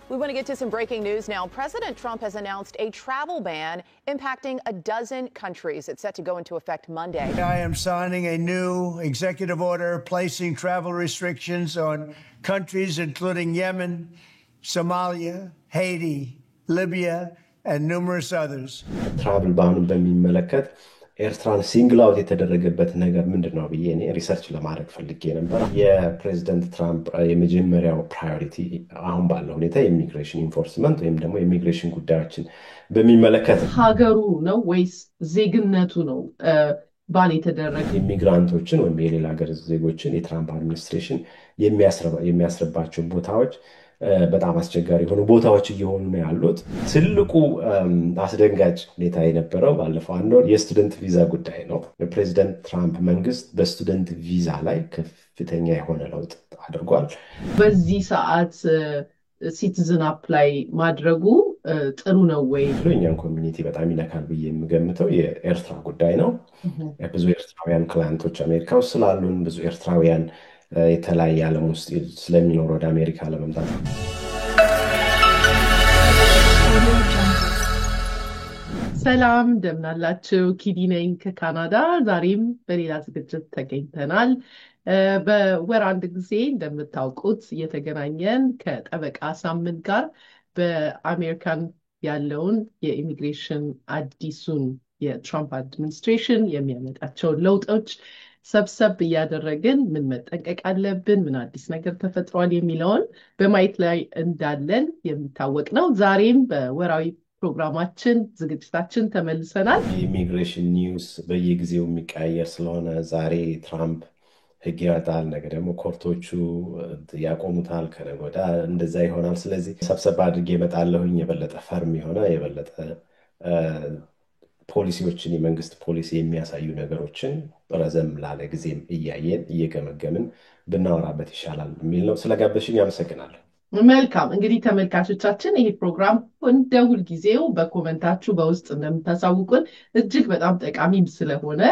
We want to get to some breaking news now. President Trump has announced a travel ban impacting a dozen countries. It's set to go into effect Monday. I am signing a new executive order placing travel restrictions on countries including Yemen, Somalia, Haiti, Libya, and numerous others. Travel ban በሚመለከት ኤርትራን ሲንግል አውት የተደረገበት ነገር ምንድነው ብዬ እኔ ሪሰርች ለማድረግ ፈልጌ ነበር። የፕሬዝዳንት ትራምፕ የመጀመሪያው ፕራዮሪቲ አሁን ባለው ሁኔታ ኢሚግሬሽን ኢንፎርስመንት ወይም ደግሞ ኢሚግሬሽን ጉዳዮችን በሚመለከት ሀገሩ ነው ወይስ ዜግነቱ ነው ባን የተደረገ? ኢሚግራንቶችን ወይም የሌላ ሀገር ዜጎችን የትራምፕ አድሚኒስትሬሽን የሚያስረባቸው ቦታዎች በጣም አስቸጋሪ ሆኖ ቦታዎች እየሆኑ ነው ያሉት። ትልቁ አስደንጋጭ ሁኔታ የነበረው ባለፈው አንድ ወር የስቱደንት ቪዛ ጉዳይ ነው። የፕሬዝዳንት ትራምፕ መንግስት በስቱደንት ቪዛ ላይ ከፍተኛ የሆነ ለውጥ አድርጓል። በዚህ ሰዓት ሲቲዝን አፕላይ ማድረጉ ጥሩ ነው ወይ? የኛን ኮሚኒቲ በጣም ይነካል ብዬ የምገምተው የኤርትራ ጉዳይ ነው። ብዙ ኤርትራውያን ክላይንቶች አሜሪካ ውስጥ ስላሉን ብዙ ኤርትራውያን የተለያየ ዓለም ውስጥ ስለሚኖር ወደ አሜሪካ ለመምጣት ሰላም እንደምናላችሁ ኪዲ ነኝ ከካናዳ። ዛሬም በሌላ ዝግጅት ተገኝተናል። በወር አንድ ጊዜ እንደምታውቁት እየተገናኘን ከጠበቃ ሳምንት ጋር በአሜሪካን ያለውን የኢሚግሬሽን አዲሱን የትራምፕ አድሚኒስትሬሽን የሚያመጣቸውን ለውጦች ሰብሰብ እያደረግን ምን መጠንቀቅ አለብን፣ ምን አዲስ ነገር ተፈጥሯል የሚለውን በማየት ላይ እንዳለን የሚታወቅ ነው። ዛሬም በወራዊ ፕሮግራማችን ዝግጅታችን ተመልሰናል። ኢሚግሬሽን ኒውስ በየጊዜው የሚቀያየር ስለሆነ ዛሬ ትራምፕ ህግ ያወጣል፣ ነገ ደግሞ ኮርቶቹ ያቆሙታል፣ ከነገ ወዲያ እንደዛ ይሆናል። ስለዚህ ሰብሰብ አድርጌ እመጣለሁኝ የበለጠ ፈርም የሆነ የበለጠ ፖሊሲዎችን የመንግስት ፖሊሲ የሚያሳዩ ነገሮችን ረዘም ላለ ጊዜም እያየን እየገመገምን ብናወራበት ይሻላል የሚል ነው። ስለጋበዝሽኝ አመሰግናለሁ። መልካም እንግዲህ ተመልካቾቻችን ይሄ ፕሮግራም እንደ ሁልጊዜው በኮመንታችሁ በውስጥ እንደምታሳውቁን እጅግ በጣም ጠቃሚም ስለሆነ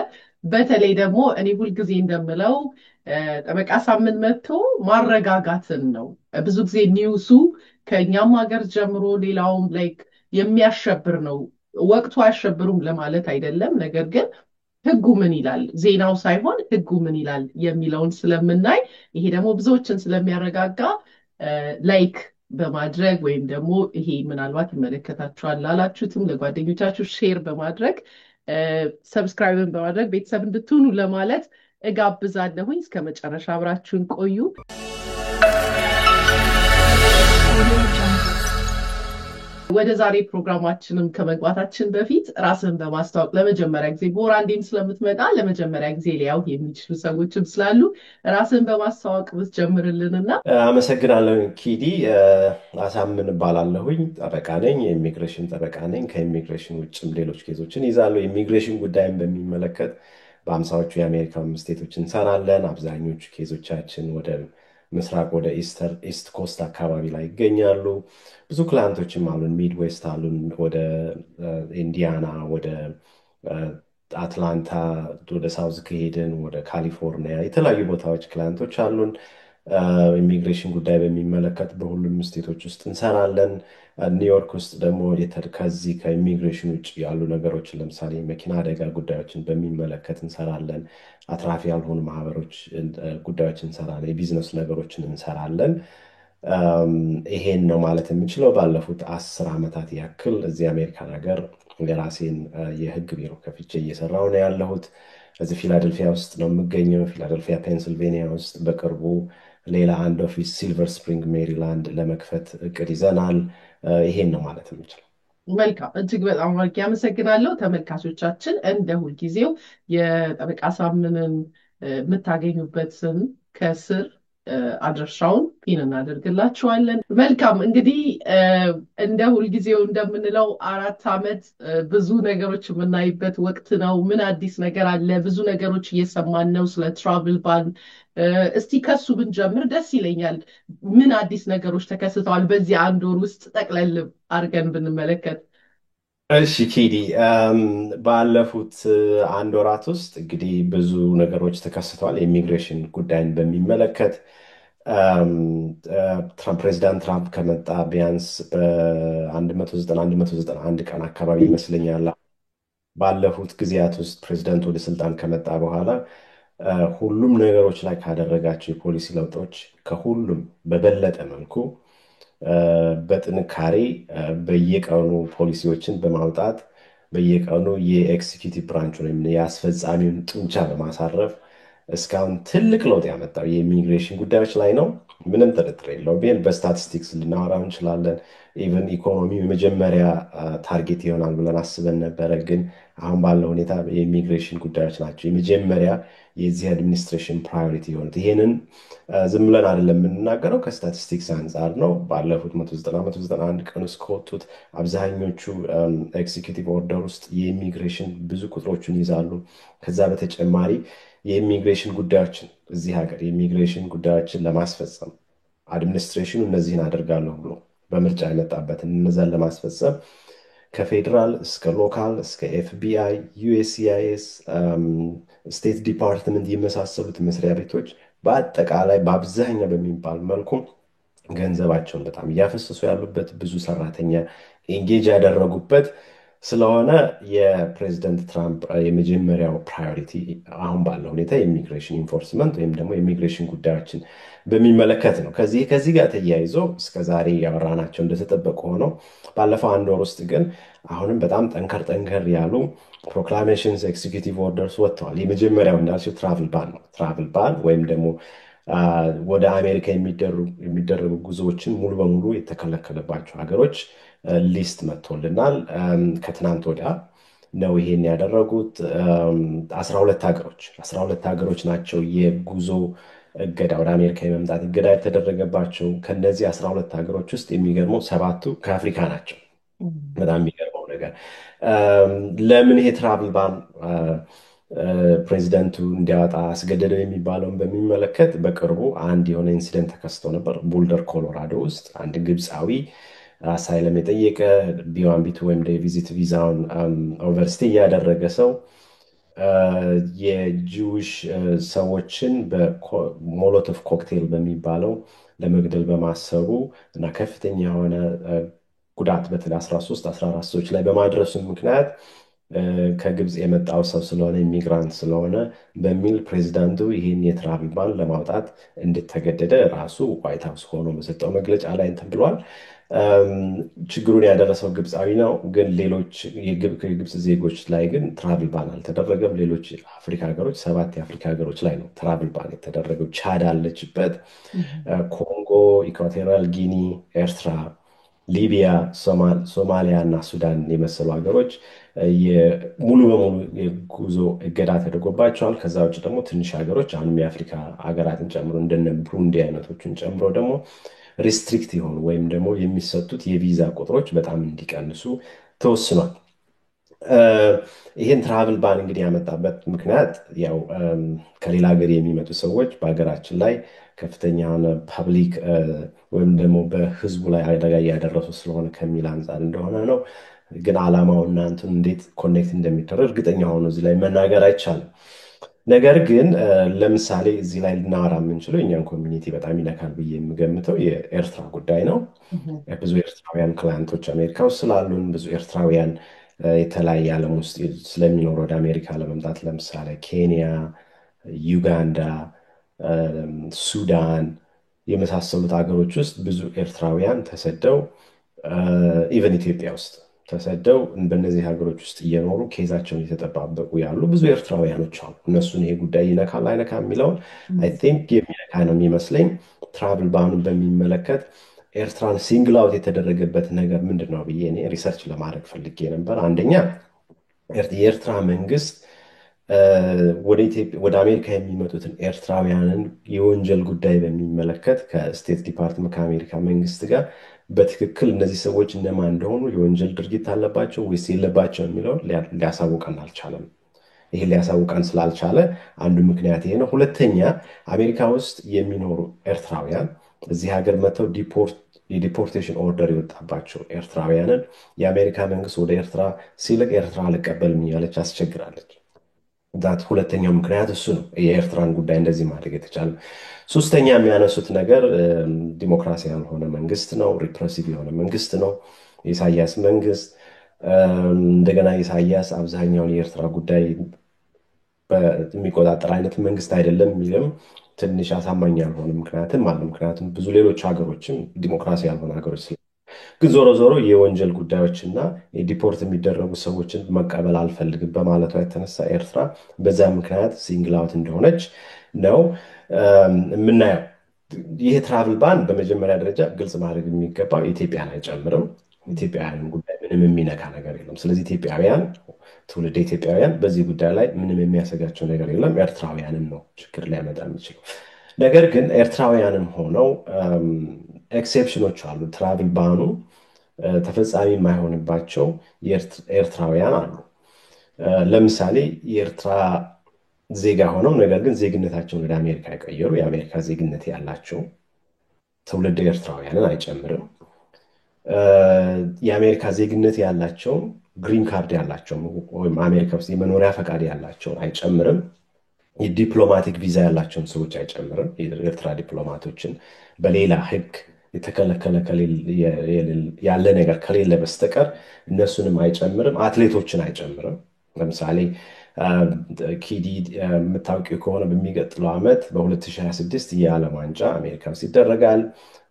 በተለይ ደግሞ እኔ ሁልጊዜ እንደምለው ጠበቃ ሳምንት መጥቶ ማረጋጋትን ነው። ብዙ ጊዜ ኒውሱ ከኛም ሀገር ጀምሮ ሌላውም ላይክ የሚያሸብር ነው። ወቅቱ አያሸብሩም ለማለት አይደለም፣ ነገር ግን ህጉ ምን ይላል ዜናው ሳይሆን ህጉ ምን ይላል የሚለውን ስለምናይ ይሄ ደግሞ ብዙዎችን ስለሚያረጋጋ ላይክ በማድረግ ወይም ደግሞ ይሄ ምናልባት ይመለከታችኋል ላላችሁትም ለጓደኞቻችሁ ሼር በማድረግ ሰብስክራይብን በማድረግ ቤተሰብ እንድትሆኑ ለማለት እጋብዛለሁኝ። እስከ መጨረሻ አብራችሁን ቆዩ። ወደ ዛሬ ፕሮግራማችንም ከመግባታችን በፊት ራስን በማስተዋወቅ ለመጀመሪያ ጊዜ በወር አንዴም ስለምትመጣ ለመጀመሪያ ጊዜ ሊያው የሚችሉ ሰዎችም ስላሉ ራስን በማስተዋወቅ ብትጀምርልንና። አመሰግናለሁ ኪዲ። አሳምን እባላለሁኝ፣ ጠበቃ ነኝ፣ የኢሚግሬሽን ጠበቃ ነኝ። ከኢሚግሬሽን ውጭም ሌሎች ኬዞችን ይዛለሁ። የኢሚግሬሽን ጉዳይን በሚመለከት በአምሳዎቹ የአሜሪካ ስቴቶች እንሰራለን። አብዛኞቹ ኬዞቻችን ወደ ምስራቅ ወደ ኢስት ኮስት አካባቢ ላይ ይገኛሉ። ብዙ ክላይንቶችም አሉን፣ ሚድዌስት አሉን፣ ወደ ኢንዲያና፣ ወደ አትላንታ፣ ወደ ሳውዝ ከሄድን ወደ ካሊፎርኒያ የተለያዩ ቦታዎች ክላይንቶች አሉን። ኢሚግሬሽን ጉዳይ በሚመለከት በሁሉም ስቴቶች ውስጥ እንሰራለን። ኒውዮርክ ውስጥ ደግሞ ከዚህ ከኢሚግሬሽን ውጭ ያሉ ነገሮችን ለምሳሌ መኪና አደጋ ጉዳዮችን በሚመለከት እንሰራለን። አትራፊ ያልሆኑ ማህበሮች ጉዳዮችን እንሰራለን። የቢዝነስ ነገሮችን እንሰራለን። ይሄን ነው ማለት የምንችለው። ባለፉት 10 ዓመታት ያክል እዚህ አሜሪካን ሀገር የራሴን የህግ ቢሮ ከፍቼ እየሰራሁ ነው ያለሁት። እዚህ ፊላደልፊያ ውስጥ ነው የምገኘው። ፊላደልፊያ ፔንሲልቬኒያ ውስጥ በቅርቡ ሌላ አንድ ኦፊስ ሲልቨር ስፕሪንግ ሜሪላንድ ለመክፈት እቅድ ይዘናል። ይሄን ነው ማለት የምንችለው። መልካም፣ እጅግ በጣም አድርጌ አመሰግናለሁ። ተመልካቾቻችን እንደ ሁልጊዜው የጠበቃ ሳምንን የምታገኙበትን ከስር አድራሻውን ፒን እናደርግላችኋለን። መልካም እንግዲህ እንደ ሁልጊዜው እንደምንለው 4 ዓመት ብዙ ነገሮች የምናይበት ወቅት ነው። ምን አዲስ ነገር አለ? ብዙ ነገሮች እየሰማን ነው ስለ ትራቭል ባን። እስቲ ከሱ ብንጀምር ደስ ይለኛል። ምን አዲስ ነገሮች ተከስተዋል በዚህ አንድ ወር ውስጥ ጠቅለል አድርገን ብንመለከት? እሺ ኪዲ፣ ባለፉት አንድ ወራት ውስጥ እንግዲህ ብዙ ነገሮች ተከስተዋል። የኢሚግሬሽን ጉዳይን በሚመለከት ፕሬዚዳንት ትራምፕ ከመጣ ቢያንስ በ191 ቀን አካባቢ ይመስለኛል ባለፉት ጊዜያት ውስጥ ፕሬዚዳንት ወደ ስልጣን ከመጣ በኋላ ሁሉም ነገሮች ላይ ካደረጋቸው የፖሊሲ ለውጦች ከሁሉም በበለጠ መልኩ በጥንካሬ በየቀኑ ፖሊሲዎችን በማውጣት በየቀኑ የኤክሲኪዩቲቭ ብራንች ወይም የአስፈጻሚውን ጡንቻ በማሳረፍ እስካሁን ትልቅ ለውጥ ያመጣው የኢሚግሬሽን ጉዳዮች ላይ ነው። ምንም ጥርጥር የለውም። ይህን በስታቲስቲክስ ልናወራው እንችላለን። ኢቨን ኢኮኖሚው የመጀመሪያ ታርጌት ይሆናል ብለን አስበን ነበረ። ግን አሁን ባለው ሁኔታ የኢሚግሬሽን ጉዳዮች ናቸው የመጀመሪያ የዚህ አድሚኒስትሬሽን ፕራዮሪቲ የሆኑት። ይሄንን ዝም ብለን አይደለም የምንናገረው፣ ከስታቲስቲክስ አንጻር ነው። ባለፉት 191 ቀን ውስጥ ከወጡት አብዛኞቹ ኤክዚኪዩቲቭ ኦርደር ውስጥ የኢሚግሬሽን ብዙ ቁጥሮችን ይዛሉ። ከዛ በተጨማሪ የኢሚግሬሽን ጉዳዮችን እዚህ ሀገር የኢሚግሬሽን ጉዳዮችን ለማስፈጸም አድሚኒስትሬሽኑ እነዚህን አደርጋለሁ ብሎ በምርጫ የመጣበትን እነዛን ለማስፈጸም ከፌዴራል እስከ ሎካል እስከ ኤፍቢአይ፣ ዩኤስሲአይኤስ፣ ስቴት ዲፓርትመንት የመሳሰሉት መስሪያ ቤቶች በአጠቃላይ በአብዛኛው በሚባል መልኩ ገንዘባቸውን በጣም እያፈሰሱ ያሉበት ብዙ ሰራተኛ ኤንጌጅ ያደረጉበት ስለሆነ የፕሬዚደንት ትራምፕ የመጀመሪያው ፕራዮሪቲ አሁን ባለው ሁኔታ የኢሚግሬሽን ኢንፎርስመንት ወይም ደግሞ የኢሚግሬሽን ጉዳዮችን በሚመለከት ነው። ከዚህ ጋር ተያይዞ እስከዛሬ ያወራናቸው እንደተጠበቁ ሆነው ባለፈው አንድ ወር ውስጥ ግን አሁንም በጣም ጠንከር ያሉ ፕሮክላሜሽንስ ኤክዚኪዩቲቭ ኦርደርስ ወጥተዋል። የመጀመሪያው እንዳልሽው ትራቭል ባን ነው። ትራቭል ባን ወይም ደግሞ ወደ አሜሪካ የሚደረጉ ጉዞዎችን ሙሉ በሙሉ የተከለከለባቸው ሀገሮች ሊስት መጥቶልናል። ከትናንት ወዲያ ነው ይሄን ያደረጉት። 12 ሀገሮች ናቸው የጉዞ እገዳ ወደ አሜሪካ የመምጣት እገዳ የተደረገባቸው። ከነዚህ 12 ሀገሮች ውስጥ የሚገርመው 7ቱ ከአፍሪካ ናቸው። በጣም የሚገርመው ነገር ለምን ይሄ ትራቭል ባን ፕሬዚደንቱ እንዲያወጣ አስገደደው የሚባለውን በሚመለከት በቅርቡ አንድ የሆነ ኢንሲደንት ተከስቶ ነበር። ቦልደር ኮሎራዶ ውስጥ አንድ ግብፃዊ አሳይለም የጠየቀ ቢዋን ቢቱ ወይም የቪዚት ቪዛውን ኦቨርስቴ ያደረገ ሰው የጂውሽ ሰዎችን በሞሎቶቭ ኮክቴል በሚባለው ለመግደል በማሰቡ እና ከፍተኛ የሆነ ጉዳት በተለይ 13-14 ሰዎች ላይ በማድረሱ ምክንያት ከግብፅ የመጣው ሰው ስለሆነ ኢሚግራንት ስለሆነ በሚል ፕሬዚዳንቱ ይህን የትራቭል ባን ለማውጣት እንድተገደደ ራሱ ዋይት ሀውስ ሆኖ በሰጠው መግለጫ ላይ እንትን ብሏል። ችግሩን ያደረሰው ግብፃዊ ነው፣ ግን ሌሎች የግብፅ ዜጎች ላይ ግን ትራቭል ባን አልተደረገም። ሌሎች አፍሪካ ሀገሮች 7 የአፍሪካ ሀገሮች ላይ ነው ትራቭል ባን የተደረገው። ቻድ አለችበት፣ ኮንጎ፣ ኢኳቶሪያል ጊኒ፣ ኤርትራ፣ ሊቢያ፣ ሶማሊያ እና ሱዳን የመሰሉ ሀገሮች ሙሉ በሙሉ የጉዞ እገዳ ተደርጎባቸዋል። ከዛ ውጭ ደግሞ ትንሽ ሀገሮች አሁንም የአፍሪካ ሀገራትን ጨምሮ እንደነ ብሩንዲ አይነቶችን ጨምሮ ደግሞ ሪስትሪክት የሆኑ ወይም ደግሞ የሚሰጡት የቪዛ ቁጥሮች በጣም እንዲቀንሱ ተወስኗል። ይህን ትራቭል ባን እንግዲህ ያመጣበት ምክንያት ያው ከሌላ ሀገር የሚመጡ ሰዎች በሀገራችን ላይ ከፍተኛ የሆነ ፐብሊክ ወይም ደግሞ በህዝቡ ላይ አደጋ እያደረሱ ስለሆነ ከሚል አንጻር እንደሆነ ነው። ግን ዓላማው እናንተን እንዴት ኮኔክት እንደሚደረግ እርግጠኛ ሆኖ እዚህ ላይ መናገር አይቻልም። ነገር ግን ለምሳሌ እዚህ ላይ ልናወራ የምንችለው እኛን ኮሚኒቲ በጣም ይነካል ብዬ የምገምተው የኤርትራ ጉዳይ ነው። ብዙ ኤርትራውያን ክላይንቶች አሜሪካ ውስጥ ስላሉን ብዙ ኤርትራውያን የተለያየ ዓለም ውስጥ ስለሚኖሩ ወደ አሜሪካ ለመምጣት ለምሳሌ ኬንያ፣ ዩጋንዳ፣ ሱዳን የመሳሰሉት ሀገሮች ውስጥ ብዙ ኤርትራውያን ተሰደው ኢቨን ኢትዮጵያ ውስጥ ተሰደው በእነዚህ ሀገሮች ውስጥ እየኖሩ ኬዛቸውን እየተጠባበቁ ያሉ ብዙ ኤርትራውያኖች አሉ። እነሱን ይሄ ጉዳይ ይነካል አይነካ የሚለውን አይ ቲንክ የሚነካ ነው የሚመስለኝ። ትራቭል ባኑን በሚመለከት ኤርትራን ሲንግል አውት የተደረገበት ነገር ምንድን ነው ብዬ እኔ ሪሰርች ለማድረግ ፈልጌ ነበር። አንደኛ የኤርትራ መንግስት ወደ አሜሪካ የሚመጡትን ኤርትራውያንን የወንጀል ጉዳይ በሚመለከት ከስቴት ዲፓርትመንት ከአሜሪካ መንግስት ጋር በትክክል እነዚህ ሰዎች እነማን እንደሆኑ የወንጀል ድርጊት አለባቸው ወይስ የለባቸው የሚለውን ሊያሳውቀን አልቻለም። ይሄ ሊያሳውቀን ስላልቻለ አንዱ ምክንያት ይሄ ነው። ሁለተኛ አሜሪካ ውስጥ የሚኖሩ ኤርትራውያን እዚህ ሀገር መጥተው የዲፖርቴሽን ኦርደር የወጣባቸው ኤርትራውያንን የአሜሪካ መንግስት ወደ ኤርትራ ሲልክ ኤርትራ አልቀበልም እያለች አስቸግራለች። ዛት ሁለተኛው ምክንያት እሱ ነው፣ የኤርትራን ጉዳይ እንደዚህ ማድረግ የተቻለ። ሶስተኛ የሚያነሱት ነገር ዲሞክራሲ ያልሆነ መንግስት ነው፣ ሪፕሬሲቭ የሆነ መንግስት ነው የኢሳያስ መንግስት። እንደገና ኢሳያስ አብዛኛውን የኤርትራ ጉዳይ የሚቆጣጠር አይነት መንግስት አይደለም የሚልም ትንሽ አሳማኝ ያልሆነ ምክንያትም አለ። ምክንያቱም ብዙ ሌሎች ሀገሮችም ዲሞክራሲ ያልሆነ ሀገሮች ግን ዞሮ ዞሮ የወንጀል ጉዳዮችና የዲፖርት የሚደረጉ ሰዎችን መቀበል አልፈልግም በማለቷ የተነሳ ኤርትራ በዛ ምክንያት ሲንግል አውት እንደሆነች ነው የምናየው። ይህ ትራቭል ባን በመጀመሪያ ደረጃ ግልጽ ማድረግ የሚገባው ኢትዮጵያን አይጨምርም። ኢትዮጵያውያንን ጉዳይ ምንም የሚነካ ነገር የለም። ስለዚህ ኢትዮጵያውያን፣ ትውልድ ኢትዮጵያውያን በዚህ ጉዳይ ላይ ምንም የሚያሰጋቸው ነገር የለም። ኤርትራውያንን ነው ችግር ሊያመጣ የሚችለው። ነገር ግን ኤርትራውያንም ሆነው ኤክሴፕሽኖች አሉ። ትራቭል ባኑ ተፈጻሚ የማይሆንባቸው ኤርትራውያን አሉ። ለምሳሌ የኤርትራ ዜጋ ሆነው ነገር ግን ዜግነታቸውን ወደ አሜሪካ የቀየሩ የአሜሪካ ዜግነት ያላቸው ትውልድ ኤርትራውያንን አይጨምርም። የአሜሪካ ዜግነት ያላቸውን ግሪን ካርድ ያላቸው ወይም አሜሪካ ውስጥ የመኖሪያ ፈቃድ ያላቸውን አይጨምርም። የዲፕሎማቲክ ቪዛ ያላቸውን ሰዎች አይጨምርም። የኤርትራ ዲፕሎማቶችን በሌላ ሕግ የተከለከለ ያለ ነገር ከሌለ በስተቀር እነሱንም አይጨምርም። አትሌቶችን አይጨምርም። ለምሳሌ ኪዲ የምታውቂው ከሆነ በሚቀጥለው ዓመት በ2026 የዓለም ዋንጫ አሜሪካ ውስጥ ይደረጋል።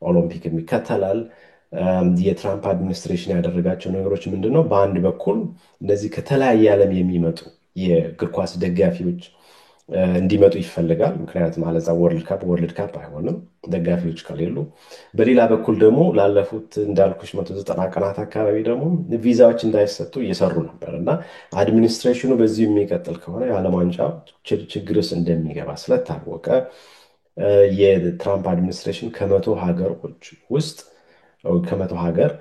ኦሎምፒክም ይከተላል። የትራምፕ አድሚኒስትሬሽን ያደረጋቸው ነገሮች ምንድን ነው? በአንድ በኩል እነዚህ ከተለያየ ዓለም የሚመጡ የእግር ኳስ ደጋፊዎች እንዲመጡ ይፈልጋል። ምክንያቱም አለዛ ወርልድ ካፕ አይሆንም ደጋፊዎች ከሌሉ። በሌላ በኩል ደግሞ ላለፉት እንዳልኩሽ 190 ቀናት አካባቢ ደግሞ ቪዛዎች እንዳይሰጡ እየሰሩ ነበር እና አድሚኒስትሬሽኑ በዚሁ የሚቀጥል ከሆነ የዓለም ዋንጫ ችግርስ እንደሚገባ ስለታወቀ የትራምፕ አድሚኒስትሬሽን ከመቶ ሀገሮች ውስጥ ከመቶ ሀገር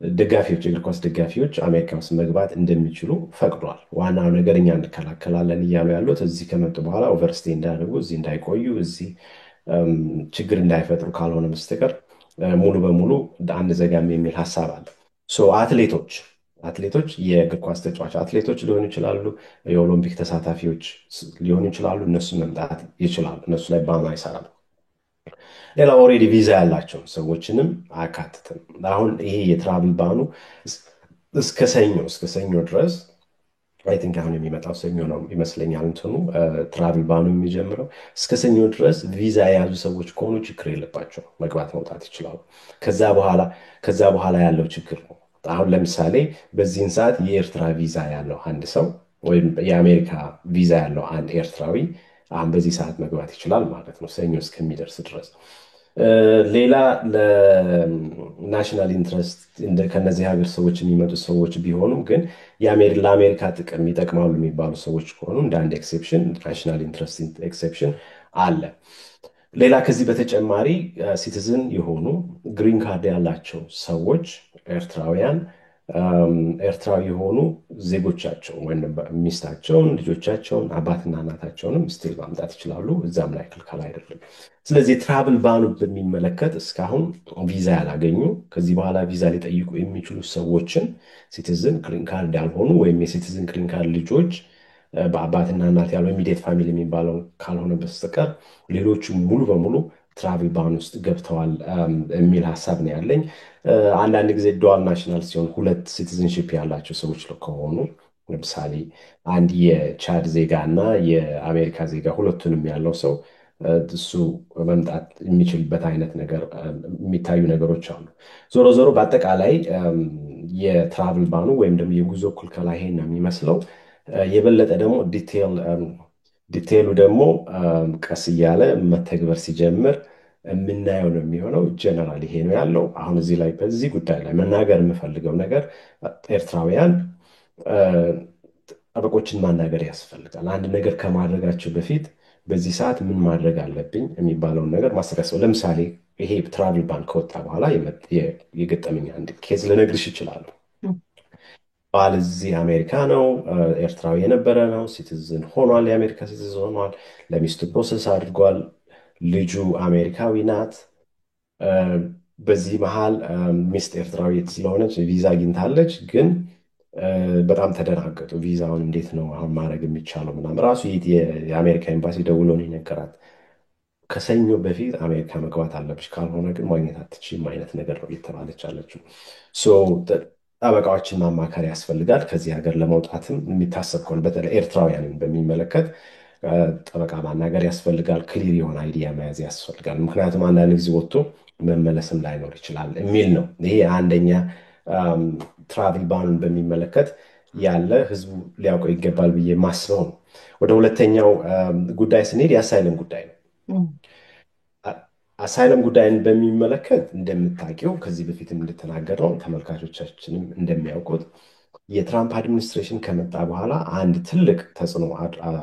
ደጋፊዎች የእግር ኳስ ደጋፊዎች አሜሪካ ውስጥ መግባት እንደሚችሉ ፈቅዷል። ዋናው ነገር እኛ እንከላከላለን እያሉ ያሉት እዚህ ከመጡ በኋላ ኦቨርስቴ እንዳያደርጉ፣ እዚህ እንዳይቆዩ፣ እዚህ ችግር እንዳይፈጥሩ ካልሆነ በስተቀር ሙሉ በሙሉ አንዘጋም የሚል ሀሳብ አለ። አትሌቶች የእግር ኳስ ተጫዋች አትሌቶች ሊሆኑ ይችላሉ፣ የኦሎምፒክ ተሳታፊዎች ሊሆኑ ይችላሉ። እነሱ መምጣት ይችላሉ። እነሱ ላይ ባን አይሰራም። ሌላ ኦልሬዲ ቪዛ ያላቸው ሰዎችንም አያካትትም። አሁን ይሄ የትራቭል ባኑ እስከ ሰኞ ድረስ አይ ቲንክ አሁን የሚመጣው ሰኞ ነው ይመስለኛል። እንትኑ ትራቭል ባኑ የሚጀምረው እስከ ሰኞ ድረስ ቪዛ የያዙ ሰዎች ከሆኑ ችግር የለባቸው፣ መግባት መውጣት ይችላሉ። ከዛ በኋላ ያለው ችግር ነው። አሁን ለምሳሌ በዚህን ሰዓት የኤርትራ ቪዛ ያለው አንድ ሰው ወይም የአሜሪካ ቪዛ ያለው አንድ ኤርትራዊ አሁን በዚህ ሰዓት መግባት ይችላል ማለት ነው፣ ሰኞ እስከሚደርስ ድረስ። ሌላ ለናሽናል ኢንትረስት ከነዚህ ሀገር ሰዎች የሚመጡ ሰዎች ቢሆኑም ግን ለአሜሪካ ጥቅም ይጠቅማሉ የሚባሉ ሰዎች ከሆኑ እንደ አንድ ኤክሴፕሽን ናሽናል ኢንትረስት ኤክሴፕሽን አለ። ሌላ ከዚህ በተጨማሪ ሲቲዝን የሆኑ ግሪን ካርድ ያላቸው ሰዎች ኤርትራውያን ኤርትራዊ የሆኑ ዜጎቻቸው ወይም ሚስታቸውን፣ ልጆቻቸውን፣ አባትና እናታቸውንም ስቲል ማምጣት ይችላሉ። እዛም ላይ ክልከላ አይደለም። ስለዚህ ትራቭል ባኑ በሚመለከት እስካሁን ቪዛ ያላገኙ ከዚህ በኋላ ቪዛ ሊጠይቁ የሚችሉ ሰዎችን ሲቲዝን ግሪን ካርድ ያልሆኑ ወይም የሲቲዝን ግሪን ካርድ ልጆች በአባትና እናት ያለው ኢሚዲየት ፋሚሊ የሚባለው ካልሆነ በስተቀር ሌሎቹ ሙሉ በሙሉ ትራቭል ባን ውስጥ ገብተዋል የሚል ሀሳብ ነው ያለኝ። አንዳንድ ጊዜ ዱዋል ናሽናል ሲሆን ሁለት ሲቲዝንሽፕ ያላቸው ሰዎች ከሆኑ ለምሳሌ አንድ የቻድ ዜጋ እና የአሜሪካ ዜጋ ሁለቱንም ያለው ሰው እሱ መምጣት የሚችልበት አይነት ነገር የሚታዩ ነገሮች አሉ። ዞሮ ዞሮ በአጠቃላይ የትራቭል ባኑ ወይም ደግሞ የጉዞ ክልከላ ይሄን ነው የሚመስለው። የበለጠ ደግሞ ዲቴይሉ ደግሞ ቀስ እያለ መተግበር ሲጀምር የምናየው ነው የሚሆነው። ጀነራል ይሄ ነው ያለው። አሁን እዚህ ላይ በዚህ ጉዳይ ላይ መናገር የምፈልገው ነገር ኤርትራውያን ጠበቆችን ማናገር ያስፈልጋል። አንድ ነገር ከማድረጋቸው በፊት በዚህ ሰዓት ምን ማድረግ አለብኝ የሚባለውን ነገር ማሰብ። ለምሳሌ ይሄ ትራቭል ባን ከወጣ በኋላ የገጠመኝ አንድ ኬዝ ልነግርሽ ይችላሉ። ባል እዚህ አሜሪካ ነው፣ ኤርትራዊ የነበረ ነው፣ ሲቲዝን ሆኗል፣ የአሜሪካ ሲቲዝን ሆኗል፣ ለሚስቱ ፕሮሰስ አድርጓል፣ ልጁ አሜሪካዊ ናት። በዚህ መሀል ሚስት ኤርትራዊ ስለሆነች ቪዛ አግኝታለች፣ ግን በጣም ተደናገጡ። ቪዛውን እንዴት ነው አሁን ማድረግ የሚቻለው ምናምን። ራሱ የአሜሪካ ኤምባሲ ደውሎ ነው የነገራት። ከሰኞ በፊት አሜሪካ መግባት አለብሽ፣ ካልሆነ ግን ማግኘት አትችይም አይነት ነገር ነው እየተባለች አለችው። ጠበቃዎችን ማማከር ያስፈልጋል። ከዚህ ሀገር ለመውጣትም የሚታሰብ ከሆነ በተለይ ኤርትራውያንን በሚመለከት ጠበቃ ማናገር ያስፈልጋል። ክሊር የሆነ አይዲያ መያዝ ያስፈልጋል። ምክንያቱም አንዳንድ ጊዜ ወጥቶ መመለስም ላይኖር ይችላል የሚል ነው። ይሄ አንደኛ ትራቭል ባንን በሚመለከት ያለ ህዝቡ ሊያውቀው ይገባል ብዬ ማስበው ነው። ወደ ሁለተኛው ጉዳይ ስንሄድ የአሳይለም ጉዳይ ነው። አሳይለም ጉዳይን በሚመለከት እንደምታውቂው ከዚህ በፊትም እንደተናገረው ተመልካቾቻችንም እንደሚያውቁት የትራምፕ አድሚኒስትሬሽን ከመጣ በኋላ አንድ ትልቅ ተጽዕኖ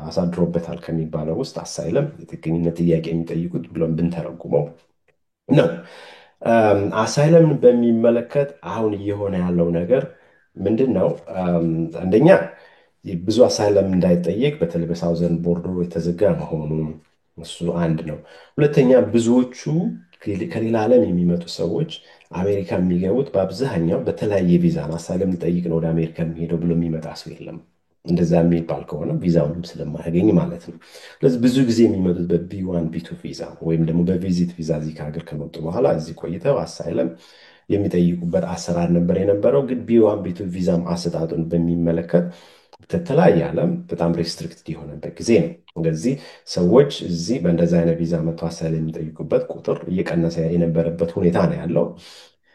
አሳድሮበታል ከሚባለው ውስጥ አሳይለም የጥገኝነት ጥያቄ የሚጠይቁት ብለን ብንተረጉመው ነው። አሳይለምን በሚመለከት አሁን እየሆነ ያለው ነገር ምንድን ነው? አንደኛ ብዙ አሳይለም እንዳይጠየቅ በተለይ በሳውዘርን ቦርደሩ የተዘጋ መሆኑ እሱ አንድ ነው። ሁለተኛ ብዙዎቹ ከሌላ ዓለም የሚመጡ ሰዎች አሜሪካ የሚገቡት በአብዛኛው በተለያየ ቪዛ ነው። አሳይለም ሊጠይቅ ነው ወደ አሜሪካ የሚሄደው ብሎ የሚመጣ ሰው የለም። እንደዛ የሚባል ከሆነ ቪዛውንም ስለማያገኝ ማለት ነው። ስለዚህ ብዙ ጊዜ የሚመጡት በቢ1 ቢ2 ቪዛ ወይም ደግሞ በቪዚት ቪዛ እዚህ ከሀገር ከመጡ በኋላ እዚህ ቆይተው አሳይለም የሚጠይቁበት አሰራር ነበር የነበረው። ግን ቢ1 ቢ2 ቪዛም አሰጣጡን በሚመለከት በተለያየ ዓለም በጣም ሬስትሪክትድ የሆነበት ጊዜ ነው። ስለዚህ ሰዎች እዚህ በእንደዚህ አይነት ቪዛ መጥቶ አሳይለም የሚጠይቁበት ቁጥር እየቀነሰ የነበረበት ሁኔታ ነው ያለው።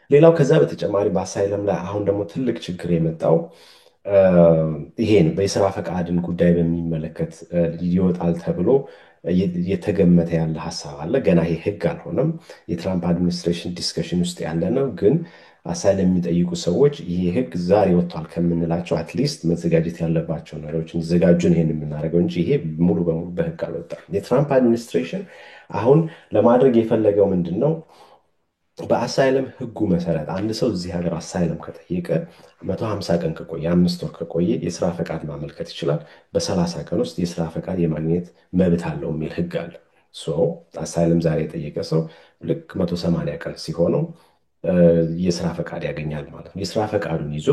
ሌላው ከዛ በተጨማሪ በአሳይለም ላይ አሁን ደግሞ ትልቅ ችግር የመጣው ይሄን በስራ ፈቃድን ጉዳይ በሚመለከት ይወጣል ተብሎ የተገመተ ያለ ሀሳብ አለ። ገና ይሄ ህግ አልሆነም። የትራምፕ አድሚኒስትሬሽን ዲስከሽን ውስጥ ያለ ነው። ግን አሳይለም የሚጠይቁ ሰዎች ይሄ ህግ ዛሬ ወጥቷል ከምንላቸው አትሊስት መዘጋጀት ያለባቸው ነገሮች እንዲዘጋጁን ይሄን የምናደርገው እንጂ ይሄ ሙሉ በሙሉ በህግ አልወጣም። የትራምፕ አድሚኒስትሬሽን አሁን ለማድረግ የፈለገው ምንድን ነው? በአሳይለም ህጉ መሰረት አንድ ሰው እዚህ ሀገር አሳይለም ከጠየቀ 150 ቀን ከቆየ 5 ወር ከቆየ የስራ ፈቃድ ማመልከት ይችላል። በ30 ቀን ውስጥ የስራ ፈቃድ የማግኘት መብት አለው የሚል ህግ አለ። አሳይለም ዛሬ የጠየቀ ሰው ልክ 180 ቀን ሲሆነው የስራ ፈቃድ ያገኛል ማለት ነው። የስራ ፈቃዱን ይዞ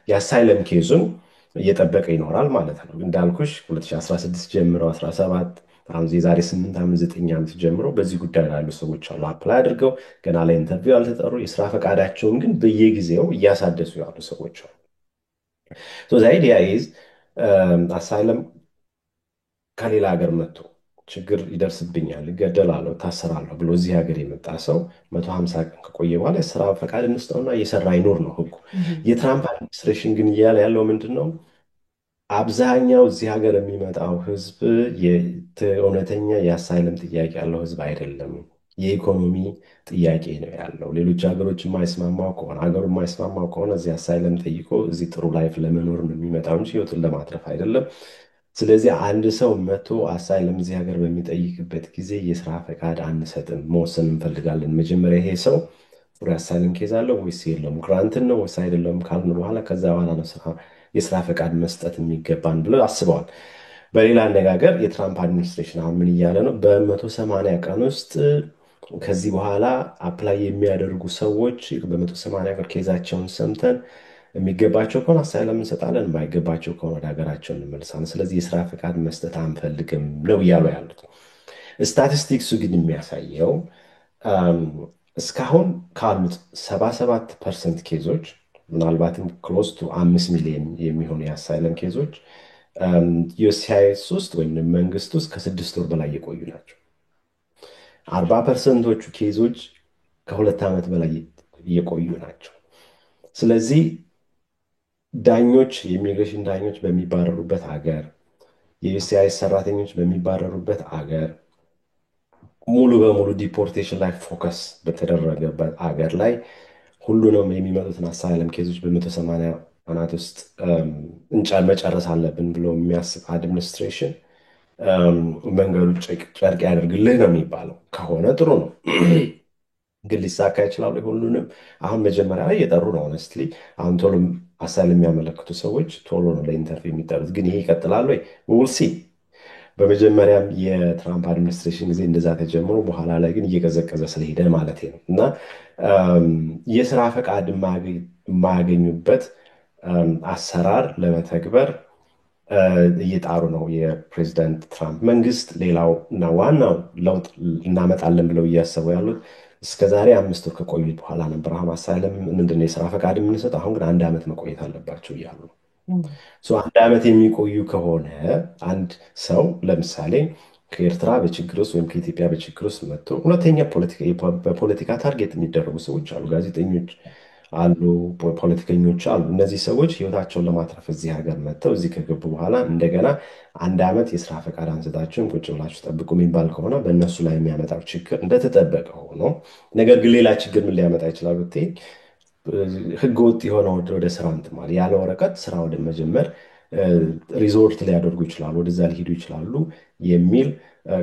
የአሳይለም ኬዙን እየጠበቀ ይኖራል ማለት ነው። እንዳልኩሽ 2016 ጀምሮ 17 የዛሬ 8 ዓመት 9 ዓመት ጀምሮ በዚህ ጉዳይ ላይ ያሉ ሰዎች አሉ። አፕላይ አድርገው ገና ላይ ኢንተርቪው ያልተጠሩ የስራ ፈቃዳቸውን ግን በየጊዜው እያሳደሱ ያሉ ሰዎች አሉ። አይዲያ ኢዝ አሳይለም ከሌላ ሀገር መጥቶ ችግር ይደርስብኛል፣ እገደላለሁ፣ ታሰራለሁ ብሎ እዚህ ሀገር የመጣ ሰው 150 ቀን ከቆየ በኋላ የስራ ፈቃድ እንስጠውና እየሰራ ይኖር ነው ህጉ። የትራምፕ አድሚኒስትሬሽን ግን እያለ ያለው ምንድን ነው? አብዛኛው እዚህ ሀገር የሚመጣው ህዝብ እውነተኛ የአሳይለም ጥያቄ ያለው ህዝብ አይደለም። የኢኮኖሚ ጥያቄ ነው ያለው። ሌሎች ሀገሮች የማይስማማው ከሆነ ሀገሩ የማይስማማው ከሆነ እዚህ አሳይለም ጠይቆ እዚህ ጥሩ ላይፍ ለመኖር ነው የሚመጣው እንጂ ህይወቱን ለማትረፍ አይደለም። ስለዚህ አንድ ሰው መቶ አሳይለም እዚህ ሀገር በሚጠይቅበት ጊዜ የስራ ፈቃድ አንሰጥም፣ መወሰን እንፈልጋለን። መጀመሪያ ይሄ ሰው ጥሩ የአሳይለም ኬዝ አለው ወይስ የለውም፣ ግራንትን ነው ወይስ አይደለም ካልን በኋላ ከዛ በኋላ ነው የስራ ፈቃድ መስጠት የሚገባን ብለው አስበዋል። በሌላ አነጋገር የትራምፕ አድሚኒስትሬሽን አሁን ምን እያለ ነው? በ180 ቀን ውስጥ ከዚህ በኋላ አፕላይ የሚያደርጉ ሰዎች በ180 ቀን ኬዛቸውን ሰምተን የሚገባቸው ከሆነ አሳይለም እንሰጣለን፣ የማይገባቸው ከሆነ ወደ ሀገራቸው እንመልሳለን። ስለዚህ የስራ ፈቃድ መስጠት አንፈልግም ነው እያሉ ያሉት። ስታቲስቲክሱ ግን የሚያሳየው እስካሁን ካሉት 77% ኬዞች ምናልባትም ክሎስ ቱ 5 ሚሊዮን የሚሆኑ የአሳይለም ኬዞች ዩኤስሲአይኤስ ውስጥ ወይም መንግስት ውስጥ ከ6 ወር በላይ የቆዩ ናቸው። 40%ዎቹ ኬዞች ከ2 ዓመት በላይ የቆዩ ናቸው። ስለዚህ ዳኞች፣ የኢሚግሬሽን ዳኞች በሚባረሩበት ሀገር፣ የዩኤስሲአይኤስ ሰራተኞች በሚባረሩበት ሀገር፣ ሙሉ በሙሉ ዲፖርቴሽን ላይ ፎከስ በተደረገበት ሀገር ላይ ሁሉንም የሚመጡትን አሳይለም ኬዞች በ180 ቀናት ውስጥ መጨረስ አለብን ብሎ የሚያስብ አድሚኒስትሬሽን መንገዱ ጨርቅ ያደርግልህ ነው የሚባለው። ከሆነ ጥሩ ነው፣ ግን ሊሳካ ይችላሉ ሁሉንም። አሁን መጀመሪያ ላይ እየጠሩ ነው። ሆነስትሊ አሁን ቶሎ አሳይለም የሚያመለክቱ ሰዎች ቶሎ ነው ለኢንተርቪው የሚጠሩት። ግን ይሄ ይቀጥላሉ ወይ? ውልሲ በመጀመሪያም የትራምፕ አድሚኒስትሬሽን ጊዜ እንደዛ ተጀምሮ በኋላ ላይ ግን እየቀዘቀዘ ስለሄደ ማለት ነው። እና የስራ ፈቃድ የማያገኙበት አሰራር ለመተግበር እየጣሩ ነው የፕሬዚዳንት ትራምፕ መንግስት። ሌላው እና ዋናው ለውጥ እናመጣለን ብለው እያሰቡ ያሉት እስከዛሬ 5 ወር ከቆዩት በኋላ ነበር። አሁን አሳይለም ምንድነው የስራ ፈቃድ የምንሰጥ፣ አሁን ግን 1 ዓመት መቆየት አለባቸው እያሉ ነው። 1 ዓመት የሚቆዩ ከሆነ አንድ ሰው ለምሳሌ ከኤርትራ በችግር ውስጥ ወይም ከኢትዮጵያ በችግር ውስጥ መጥቶ ሁለተኛ በፖለቲካ ታርጌት የሚደረጉ ሰዎች አሉ፣ ጋዜጠኞች አሉ፣ ፖለቲከኞች አሉ። እነዚህ ሰዎች ህይወታቸውን ለማትረፍ እዚህ ሀገር መጥተው እዚህ ከገቡ በኋላ እንደገና 1 ዓመት የስራ ፈቃድ አንስታችሁን ቁጭ ብላችሁ ጠብቁ የሚባል ከሆነ በእነሱ ላይ የሚያመጣው ችግር እንደተጠበቀ ሆኖ፣ ነገር ግን ሌላ ችግር ምን ሊያመጣ ይችላል ብትይ ህገወጥ የሆነ ወደ ስራ እንትማል ያለ ወረቀት ስራ ወደ መጀመር ሪዞርት ሊያደርጉ ይችላሉ፣ ወደዛ ሊሄዱ ይችላሉ የሚል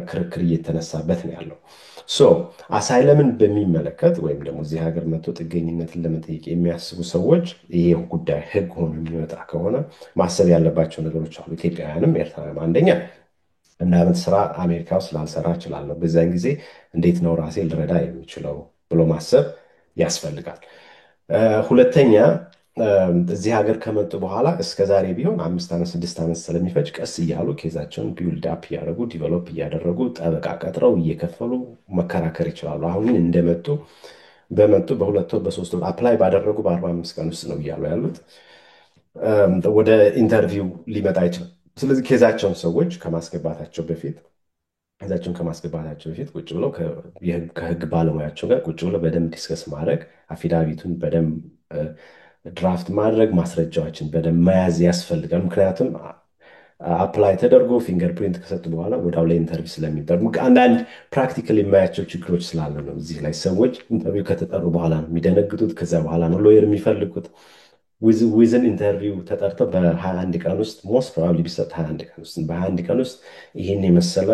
ክርክር እየተነሳበት ነው ያለው። አሳይለምን በሚመለከት ወይም ደግሞ እዚህ ሀገር መጥቶ ጥገኝነትን ለመጠየቅ የሚያስቡ ሰዎች ይሄ ጉዳይ ህግ ሆኖ የሚወጣ ከሆነ ማሰብ ያለባቸው ነገሮች አሉ። ኢትዮጵያውያንም ኤርትራውያንም አንደኛ 1 ዓመት ስራ አሜሪካ ውስጥ ላልሰራ እችላለሁ፣ በዚያን ጊዜ እንዴት ነው ራሴ ልረዳ የሚችለው ብሎ ማሰብ ያስፈልጋል። ሁለተኛ እዚህ ሀገር ከመጡ በኋላ እስከዛሬ ቢሆን 5 ዓመት 6 ዓመት ስለሚፈጅ ቀስ እያሉ ኬዛቸውን ቢውልድ አፕ እያደረጉ ዲቨሎፕ እያደረጉ ጠበቃ ቀጥረው እየከፈሉ መከራከር ይችላሉ። አሁን ግን በመጡ በ2 ወር በ3 ወር አፕላይ ባደረጉ በ45 ቀን ውስጥ ነው እያሉ ያሉት ወደ ኢንተርቪው ሊመጣ ይችላል። ስለዚህ ኬዛቸውን ሰዎች ከማስገባታቸው በፊት ቁጭ ብለው ከህግ ባለሙያቸው ጋር ቁጭ ብለው በደንብ ዲስከስ ማድረግ፣ አፊዳቪቱን በደንብ ድራፍት ማድረግ፣ ማስረጃዎችን በደንብ መያዝ ያስፈልጋል። ምክንያቱም አፕላይ ተደርጎ ፊንገር ፕሪንት ከሰጡ በኋላ ወዲያው ላይ ኢንተርቪው ስለሚደረጉ አንዳንድ ፕራክቲካል የማያቸው ችግሮች ስላሉ ነው። እዚህ ላይ ሰዎች ኢንተርቪው ከተጠሩ በኋላ ነው የሚደነግጡት። ከዚያ በኋላ ነው ሎየር የሚፈልጉት። ዊዝን ኢንተርቪው ተጠርተው በ21 ቀን ውስጥ ሞስት ፕሮባብሊ ቢሰጥ 21 ቀን ውስጥ በ21 ቀን ውስጥ ይህን የመሰለ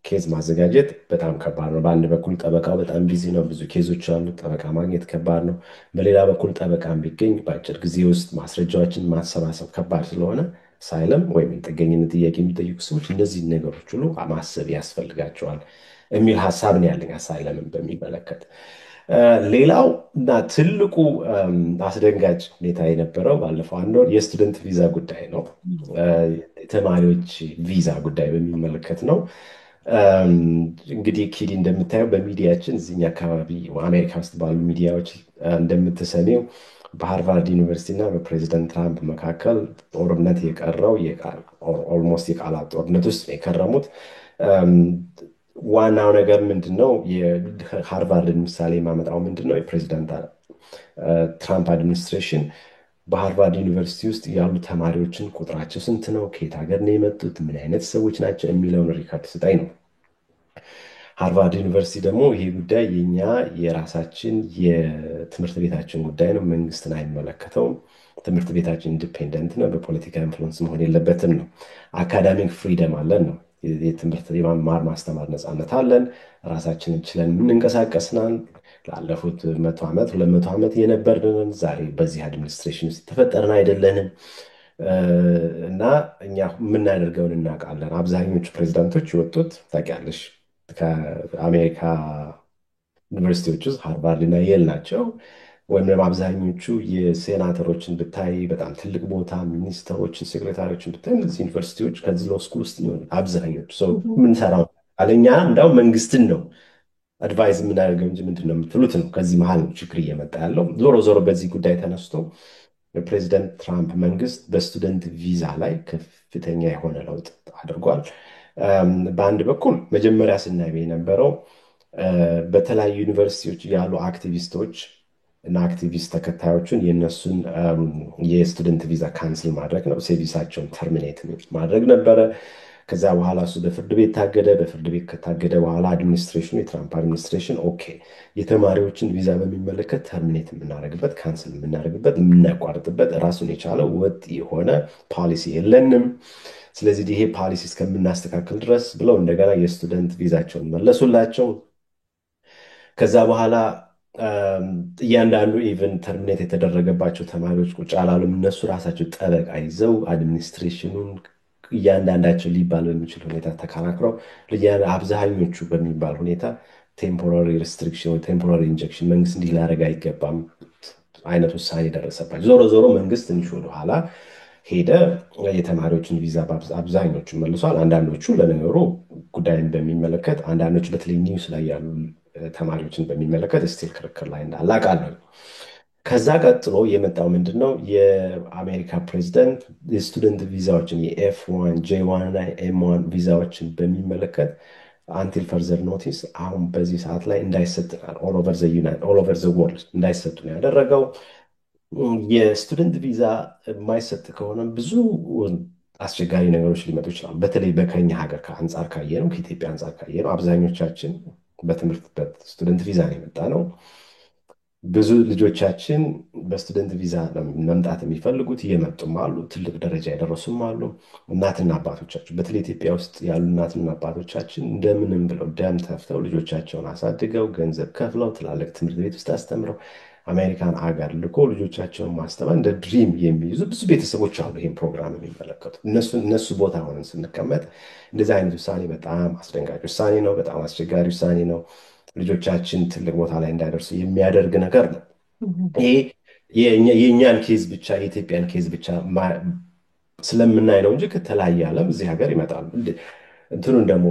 ኬዝ ማዘጋጀት በጣም ከባድ ነው። በአንድ በኩል ጠበቃው በጣም ቢዚ ነው፣ ብዙ ኬዞች አሉ፣ ጠበቃ ማግኘት ከባድ ነው። በሌላ በኩል ጠበቃ ቢገኝ በአጭር ጊዜ ውስጥ ማስረጃዎችን ማሰባሰብ ከባድ ስለሆነ አሳይለም ወይም ጥገኝነት ጥያቄ የሚጠይቁ ሰዎች እነዚህን ነገሮች ሁሉ ማሰብ ያስፈልጋቸዋል የሚል ሀሳብ ነው ያለኝ አሳይለምን በሚመለከት። ሌላው እና ትልቁ አስደንጋጭ ሁኔታ የነበረው ባለፈው 1 ወር የስቱደንት ቪዛ ጉዳይ ነው። የተማሪዎች ቪዛ ጉዳይ በሚመለከት ነው። እንግዲህ ኪዲ እንደምታየው በሚዲያችን እዚኛ አካባቢ አሜሪካ ውስጥ ባሉ ሚዲያዎች እንደምትሰሚው በሃርቫርድ ዩኒቨርሲቲ እና በፕሬዚደንት ትራምፕ መካከል ጦርነት የቀረው ኦልሞስት የቃላት ጦርነት ውስጥ የከረሙት። ዋናው ነገር ምንድነው? የሃርቫርድን ምሳሌ የማመጣው ምንድነው? የፕሬዚደንት ትራምፕ አድሚኒስትሬሽን በሃርቫርድ ዩኒቨርሲቲ ውስጥ ያሉ ተማሪዎችን ቁጥራቸው ስንት ነው፣ ከየት ሀገር ነው የመጡት፣ ምን አይነት ሰዎች ናቸው የሚለውን ሪካርድ ስጠኝ ነው። ሃርቫርድ ዩኒቨርሲቲ ደግሞ ይሄ ጉዳይ የኛ የራሳችን የትምህርት ቤታችን ጉዳይ ነው፣ መንግስትን አይመለከተውም፣ ትምህርት ቤታችን ኢንዲፔንደንት ነው፣ በፖለቲካ ኢንፍሉዌንስ መሆን የለበትም ነው። አካዳሚክ ፍሪደም አለን ነው። የትምህርት የማማር ማስተማር ነፃነት አለን፣ ራሳችንን ችለን የምንንቀሳቀስናል። ላለፉት 100 ዓመት 200 ዓመት የነበርንን ዛሬ በዚህ አድሚኒስትሬሽን ውስጥ ተፈጠርን አይደለንም እና እኛ የምናደርገውን እናውቃለን። አብዛኞቹ ፕሬዚዳንቶች የወጡት ታውቂያለሽ ከአሜሪካ ዩኒቨርሲቲዎች ውስጥ ሃርቫርድ እና የል ናቸው። ወይም ደግሞ አብዛኞቹ የሴናተሮችን ብታይ በጣም ትልቅ ቦታ ሚኒስትሮችን፣ ሴክሬታሪዎችን ብታይ እነዚህ ዩኒቨርሲቲዎች ከዚህ ሎ ስኩል ውስጥ አብዛኞቹ ሰው የምንሰራው አለኛ እንዳው መንግስትን ነው አድቫይዝ የምናደርገው እንጂ ምንድን ነው የምትሉት ነው። ከዚህ መሀል ነው ችግር እየመጣ ያለው። ዞሮ ዞሮ በዚህ ጉዳይ ተነስቶ የፕሬዚደንት ትራምፕ መንግስት በስቱደንት ቪዛ ላይ ከፍተኛ የሆነ ለውጥ አድርጓል። በአንድ በኩል መጀመሪያ ስናየው የነበረው በተለያዩ ዩኒቨርሲቲዎች ያሉ አክቲቪስቶች እና አክቲቪስት ተከታዮችን የእነሱን የስቱደንት ቪዛ ካንስል ማድረግ ነው፣ ሴቪሳቸውን ተርሚኔት ማድረግ ነበረ። ከዛ በኋላ እሱ በፍርድ ቤት ታገደ። በፍርድ ቤት ከታገደ በኋላ አድሚኒስትሬሽኑ የትራምፕ አድሚኒስትሬሽን ኦኬ የተማሪዎችን ቪዛ በሚመለከት ተርሚኔት የምናደርግበት ካንስል የምናደርግበት የምናቋርጥበት ራሱን የቻለ ወጥ የሆነ ፖሊሲ የለንም፣ ስለዚህ ይሄ ፖሊሲ እስከምናስተካከል ድረስ ብለው እንደገና የስቱደንት ቪዛቸውን መለሱላቸው። ከዛ በኋላ እያንዳንዱ ኢቨን ተርሚኔት የተደረገባቸው ተማሪዎች ቁጭ አላሉም። እነሱ ራሳቸው ጠበቃ ይዘው አድሚኒስትሬሽኑን እያንዳንዳቸው ሊባል በሚችል ሁኔታ ተከራክረው አብዛኞቹ በሚባል ሁኔታ ቴምፖራሪ ሪስትሪክሽን ወይ ቴምፖራሪ ኢንጀክሽን መንግስት እንዲህ ላደርግ አይገባም አይነት ውሳኔ ደረሰባቸው። ዞሮ ዞሮ መንግስት ትንሽ ወደኋላ ሄደ። የተማሪዎችን ቪዛ አብዛኞቹ መልሷል። አንዳንዶቹ ለነገሩ ጉዳይን በሚመለከት አንዳንዶቹ በተለይ ኒውስ ላይ ያሉ ተማሪዎችን በሚመለከት ስቲል ክርክር ላይ እንዳለ አውቃለሁ። ከዛ ቀጥሎ የመጣው ምንድን ነው? የአሜሪካ ፕሬዚደንት የስቱደንት ቪዛዎችን የኤፍ1 ጄ1 እና ኤም1 ቪዛዎችን በሚመለከት አንቲል ፈርዘር ኖቲስ አሁን በዚህ ሰዓት ላይ እንዳይሰጥ ኦል ኦቨር ዘ ወርልድ እንዳይሰጡ ነው ያደረገው። የስቱደንት ቪዛ የማይሰጥ ከሆነ ብዙ አስቸጋሪ ነገሮች ሊመጡ ይችላሉ። በተለይ በከኛ ሀገር አንጻር ካየ ነው፣ ከኢትዮጵያ አንጻር ካየ ነው አብዛኞቻችን በትምህርት ስቱደንት ቪዛ ነው የመጣ ነው። ብዙ ልጆቻችን በስቱደንት ቪዛ መምጣት የሚፈልጉት እየመጡም አሉ፣ ትልቅ ደረጃ የደረሱም አሉ። እናትና አባቶቻችን በተለይ ኢትዮጵያ ውስጥ ያሉ እናትና አባቶቻችን እንደምንም ብለው ደም ተፍተው ልጆቻቸውን አሳድገው ገንዘብ ከፍለው ትላልቅ ትምህርት ቤት ውስጥ አስተምረው አሜሪካን አገር ልኮ ልጆቻቸውን ማስተማር እንደ ድሪም የሚይዙ ብዙ ቤተሰቦች አሉ። ይህን ፕሮግራም የሚመለከቱ እነሱ ቦታ ሆነን ስንቀመጥ እንደዚህ አይነት ውሳኔ በጣም አስደንጋጭ ውሳኔ ነው። በጣም አስቸጋሪ ውሳኔ ነው። ልጆቻችን ትልቅ ቦታ ላይ እንዳይደርሱ የሚያደርግ ነገር ነው። ይሄ የእኛን ኬዝ ብቻ የኢትዮጵያን ኬዝ ብቻ ስለምናይ ነው እንጂ ከተለያየ ዓለም እዚህ ሀገር ይመጣሉ። እንትኑን ደግሞ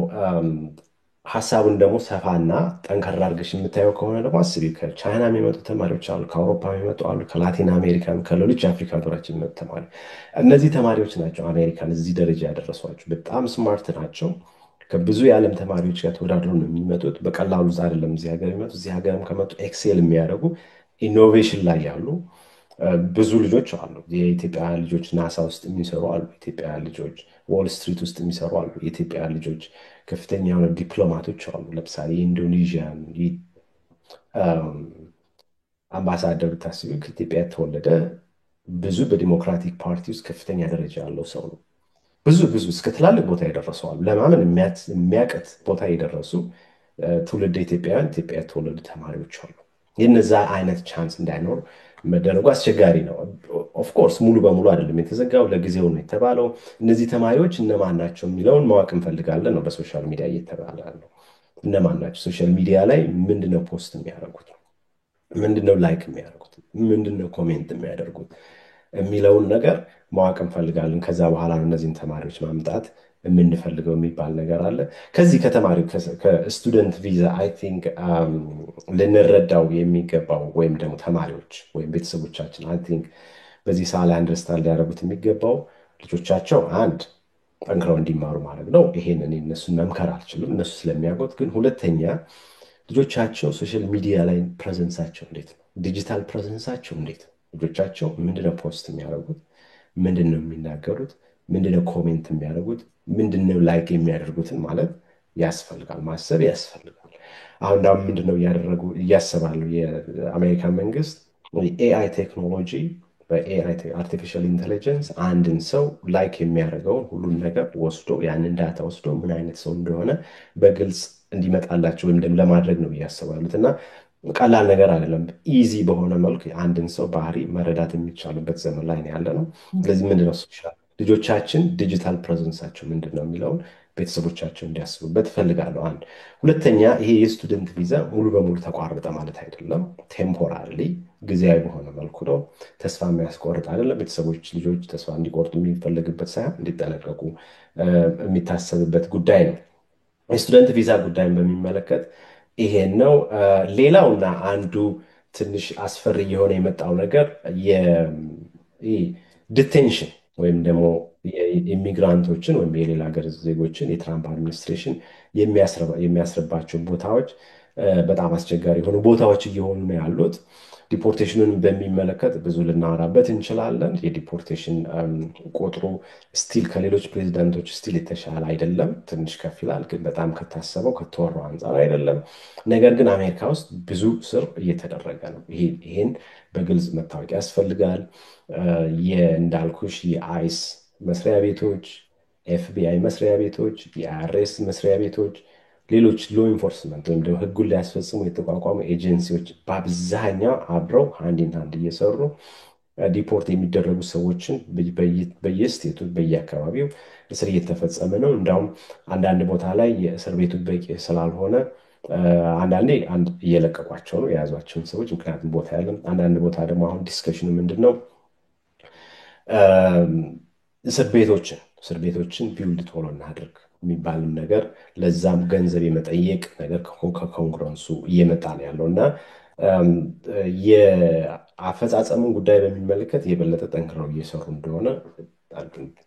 ሀሳቡን ደግሞ ሰፋና ጠንከራ አድርገሽ የምታየው ከሆነ ደግሞ አስቢ። ከቻይና የሚመጡ ተማሪዎች አሉ፣ ከአውሮፓ የሚመጡ አሉ፣ ከላቲን አሜሪካን ከሌሎች የአፍሪካ ሀገሮች የሚመጡ ተማሪ እነዚህ ተማሪዎች ናቸው አሜሪካን እዚህ ደረጃ ያደረሷቸው። በጣም ስማርት ናቸው። ከብዙ የዓለም ተማሪዎች ጋር ተወዳድረው ነው የሚመጡት። በቀላሉ አይደለም እዚህ ሀገር የሚመጡ። እዚህ ሀገርም ከመጡ ኤክሴል የሚያደርጉ ኢኖቬሽን ላይ ያሉ ብዙ ልጆች አሉ። የኢትዮጵያ ልጆች ናሳ ውስጥ የሚሰሩ አሉ። የኢትዮጵያ ልጆች ዎል ስትሪት ውስጥ የሚሰሩ አሉ። የኢትዮጵያ ልጆች ከፍተኛ የሆነ ዲፕሎማቶች አሉ። ለምሳሌ የኢንዶኔዥያን አምባሳደር ታስቢ ከኢትዮጵያ የተወለደ ብዙ በዲሞክራቲክ ፓርቲ ውስጥ ከፍተኛ ደረጃ ያለው ሰው ነው። ብዙ እስከ ትላልቅ ቦታ የደረሰዋል። ለማመን የሚያቀት ቦታ የደረሱ ትውልድ ኢትዮጵያውያን ኢትዮጵያ የተወለዱ ተማሪዎች አሉ። የነዛ አይነት ቻንስ እንዳይኖር መደረጉ አስቸጋሪ ነው። ኦፍኮርስ ሙሉ በሙሉ አይደለም የተዘጋው፣ ለጊዜው ነው የተባለው። እነዚህ ተማሪዎች እነማን ናቸው የሚለውን ማወቅ እንፈልጋለን ነው በሶሻል ሚዲያ እየተባለ ያለው። እነማን ናቸው? ሶሻል ሚዲያ ላይ ምንድነው ፖስት የሚያደርጉት? ምንድነው ላይክ የሚያደርጉት? ምንድነው ኮሜንት የሚያደርጉት የሚለውን ነገር ማወቅ እንፈልጋለን። ከዛ በኋላ ነው እነዚህን ተማሪዎች ማምጣት የምንፈልገው የሚባል ነገር አለ። ከዚህ ከተማሪው ከስቱደንት ቪዛ አይ ቲንክ ልንረዳው የሚገባው ወይም ደግሞ ተማሪዎች ወይም ቤተሰቦቻችን አይ ቲንክ በዚህ ሰዓት ላይ አንደርስታንድ ሊያደርጉት የሚገባው ልጆቻቸው አንድ ጠንክረው እንዲማሩ ማድረግ ነው። ይሄን እኔ እነሱን መምከር አልችልም፣ እነሱ ስለሚያውቁት። ግን ሁለተኛ ልጆቻቸው ሶሻል ሚዲያ ላይ ፕሬዘንሳቸው እንዴት ነው? ዲጂታል ፕሬዘንሳቸው እንዴት ነው? ልጆቻቸው ምንድነው ፖስት የሚያደርጉት? ምንድነው የሚናገሩት? ምንድነው ኮሜንት የሚያደርጉት? ምንድነው ላይክ የሚያደርጉትን ማለት ያስፈልጋል፣ ማሰብ ያስፈልጋል። አሁን ደግሞ ምንድነው እያሰባሉ የአሜሪካ መንግስት ኤአይ ቴክኖሎጂ በኤአይ አርቲፊሻል ኢንቴሊጀንስ አንድን ሰው ላይክ የሚያደርገውን ሁሉን ነገር ወስዶ ያንን ዳታ ወስዶ ምን አይነት ሰው እንደሆነ በግልጽ እንዲመጣላቸው ወይም ደግሞ ለማድረግ ነው እያሰባሉት እና ቀላል ነገር አይደለም። ኢዚ በሆነ መልኩ አንድን ሰው ባህሪ መረዳት የሚቻልበት ዘመን ላይ ነው ያለ ነው። ስለዚህ ምንድነው ልጆቻችን ዲጂታል ፕሬዘንሳቸው ምንድነው የሚለውን ቤተሰቦቻቸው እንዲያስቡበት እፈልጋለሁ። አንድ ሁለተኛ፣ ይሄ የስቱደንት ቪዛ ሙሉ በሙሉ ተቋረጠ ማለት አይደለም። ቴምፖራሪ ጊዜያዊ በሆነ መልኩ ነው። ተስፋ የሚያስቆርጥ አይደለም። ቤተሰቦች ልጆች ተስፋ እንዲቆርጡ የሚፈለግበት ሳይሆን እንዲጠነቀቁ የሚታሰብበት ጉዳይ ነው። የስቱደንት ቪዛ ጉዳይን በሚመለከት ይሄን ነው። ሌላውና አንዱ ትንሽ አስፈሪ የሆነ የመጣው ነገር ዲቴንሽን ወይም ደግሞ የኢሚግራንቶችን ወይም የሌላ ሀገር ዜጎችን የትራምፕ አድሚኒስትሬሽን የሚያስርባቸው ቦታዎች በጣም አስቸጋሪ የሆኑ ቦታዎች እየሆኑ ነው ያሉት። ዲፖርቴሽኑን በሚመለከት ብዙ ልናወራበት እንችላለን። የዲፖርቴሽን ቁጥሩ ስቲል ከሌሎች ፕሬዚዳንቶች ስቲል የተሻለ አይደለም፣ ትንሽ ከፍ ይላል፣ ግን በጣም ከታሰበው ከተወራው አንጻር አይደለም። ነገር ግን አሜሪካ ውስጥ ብዙ ስር እየተደረገ ነው። ይሄን በግልጽ መታወቅ ያስፈልጋል። እንዳልኩሽ የአይስ መስሪያ ቤቶች፣ ኤፍቢአይ መስሪያ ቤቶች፣ የአይአርኤስ መስሪያ ቤቶች፣ ሌሎች ሎ ኢንፎርስመንት ወይም ደግሞ ህጉን ሊያስፈጽሙ የተቋቋሙ ኤጀንሲዎች በአብዛኛው አብረው ሃንድ ኢን ሃንድ እየሰሩ ዲፖርት የሚደረጉ ሰዎችን በየስቴቱ በየአካባቢው እስር እየተፈጸመ ነው። እንዳውም አንዳንድ ቦታ ላይ የእስር ቤቱ በቂ ስላልሆነ አንዳንዴ እየለቀቋቸው ነው የያዟቸውን ሰዎች፣ ምክንያቱም ቦታ ያለን። አንዳንድ ቦታ ደግሞ አሁን ዲስከሽኑ ምንድን ነው እስር ቤቶችን ቢውልድ ቶሎ እናድርግ የሚባልም ነገር፣ ለዛም ገንዘብ የመጠየቅ ነገር ከኮንግረሱ እየመጣ ነው ያለው እና የአፈጻጸሙን ጉዳይ በሚመለከት የበለጠ ጠንክረው እየሰሩ እንደሆነ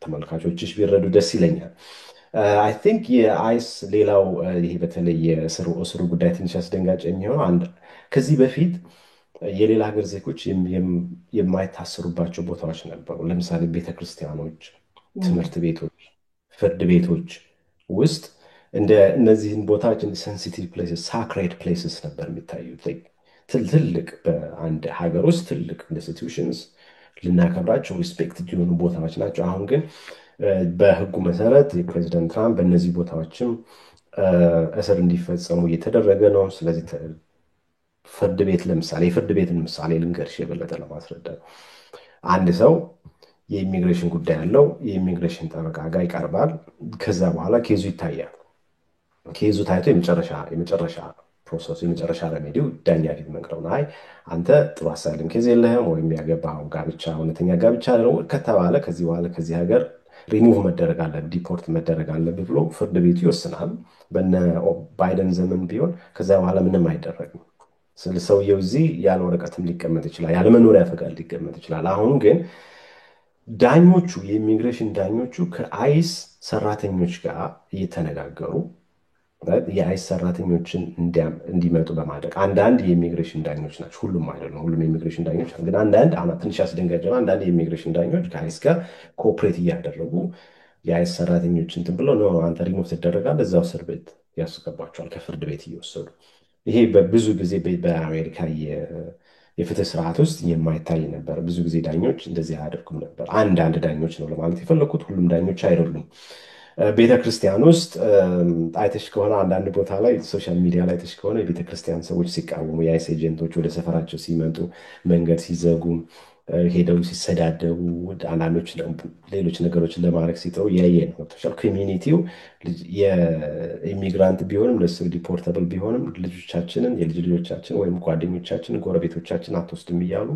ተመልካቾችሽ ቢረዱ ደስ ይለኛል። አይ ቲንክ የአይስ ሌላው ይሄ በተለይ የእስሩ ጉዳይ ትንሽ አስደንጋጭ የሚሆነው ከዚህ በፊት የሌላ ሀገር ዜጎች የማይታሰሩባቸው ቦታዎች ነበሩ። ለምሳሌ ቤተክርስቲያኖች፣ ትምህርት ቤቶች፣ ፍርድ ቤቶች ውስጥ እነዚህን ቦታዎች ሴንሲቲቭ ፕሌስስ ሳክሬድ ፕሌስስ ነበር የሚታዩት። ትልቅ በአንድ ሀገር ውስጥ ትልቅ ኢንስቲትዩሽንስ ልናከብራቸው ሪስፔክት የሆኑ ቦታዎች ናቸው። አሁን ግን በህጉ መሰረት የፕሬዚደንት ትራምፕ በእነዚህ ቦታዎችም እስር እንዲፈጸሙ እየተደረገ ነው። ስለዚህ ፍርድ ቤት ለምሳሌ የፍርድ ቤትን ምሳሌ ልንገርሽ የበለጠ ለማስረዳት፣ አንድ ሰው የኢሚግሬሽን ጉዳይ ያለው የኢሚግሬሽን ጠበቃ ጋር ይቀርባል። ከዛ በኋላ ኬዙ ይታያል። ኬዙ ታይቶ የመጨረሻ ፕሮሰሱ የመጨረሻ ረሜዲው ዳኛ ፊት መቅረብ ነው። አይ አንተ ጥሩ አሳይለም ኬዝ የለህም ወይም ያገባው ጋብቻ እውነተኛ ጋብቻ ነው ከተባለ ከዚህ በኋላ ከዚህ ሀገር ሪሙቭ መደረግ አለብህ፣ ዲፖርት መደረግ አለብህ ብሎ ፍርድ ቤቱ ይወስናል። በነ ባይደን ዘመን ቢሆን ከዛ በኋላ ምንም አይደረግም። ስለ ሰውየው እዚህ ያለ ወረቀትም ሊቀመጥ ይችላል፣ ያለ መኖሪያ ፈቃድ ሊቀመጥ ይችላል። አሁን ግን ዳኞቹ የኢሚግሬሽን ዳኞቹ ከአይስ ሰራተኞች ጋር እየተነጋገሩ የአይስ ሰራተኞችን እንዲመጡ በማድረግ አንዳንድ የኢሚግሬሽን ዳኞች ናቸው፣ ሁሉም አይደሉም፣ ሁሉም የኢሚግሬሽን ዳኞች ግን አንዳንድ ትንሽ አስደንጋጭ ነው። አንዳንድ የኢሚግሬሽን ዳኞች ከአይስ ጋር ኮኦፕሬት እያደረጉ የአይስ ሰራተኞች እንትን ብለው ነው አንተ ሪሞቭ ትደረጋለህ፣ እዛው እስር ቤት ያስገባቸዋል ከፍርድ ቤት እየወሰዱ። ይሄ በብዙ ጊዜ በአሜሪካ የፍትህ ስርዓት ውስጥ የማይታይ ነበር። ብዙ ጊዜ ዳኞች እንደዚህ አያደርጉም ነበር። አንዳንድ ዳኞች ነው ለማለት የፈለኩት፣ ሁሉም ዳኞች አይደሉም። ቤተክርስቲያን ውስጥ አይተሽ ከሆነ አንዳንድ ቦታ ላይ ሶሻል ሚዲያ ላይ አይተሽ ከሆነ የቤተክርስቲያን ሰዎች ሲቃወሙ፣ የአይስ ኤጀንቶች ወደ ሰፈራቸው ሲመጡ፣ መንገድ ሲዘጉ፣ ሄደው ሲሰዳደቡ፣ አንዳንዶች ሌሎች ነገሮችን ለማድረግ ሲጥሩ ያየ ነው። ኮሚኒቲው የኢሚግራንት ቢሆንም ለሱ ዲፖርተብል ቢሆንም ልጆቻችንን የልጅ ልጆቻችን ወይም ጓደኞቻችን ጎረቤቶቻችን አትወስድም እያሉ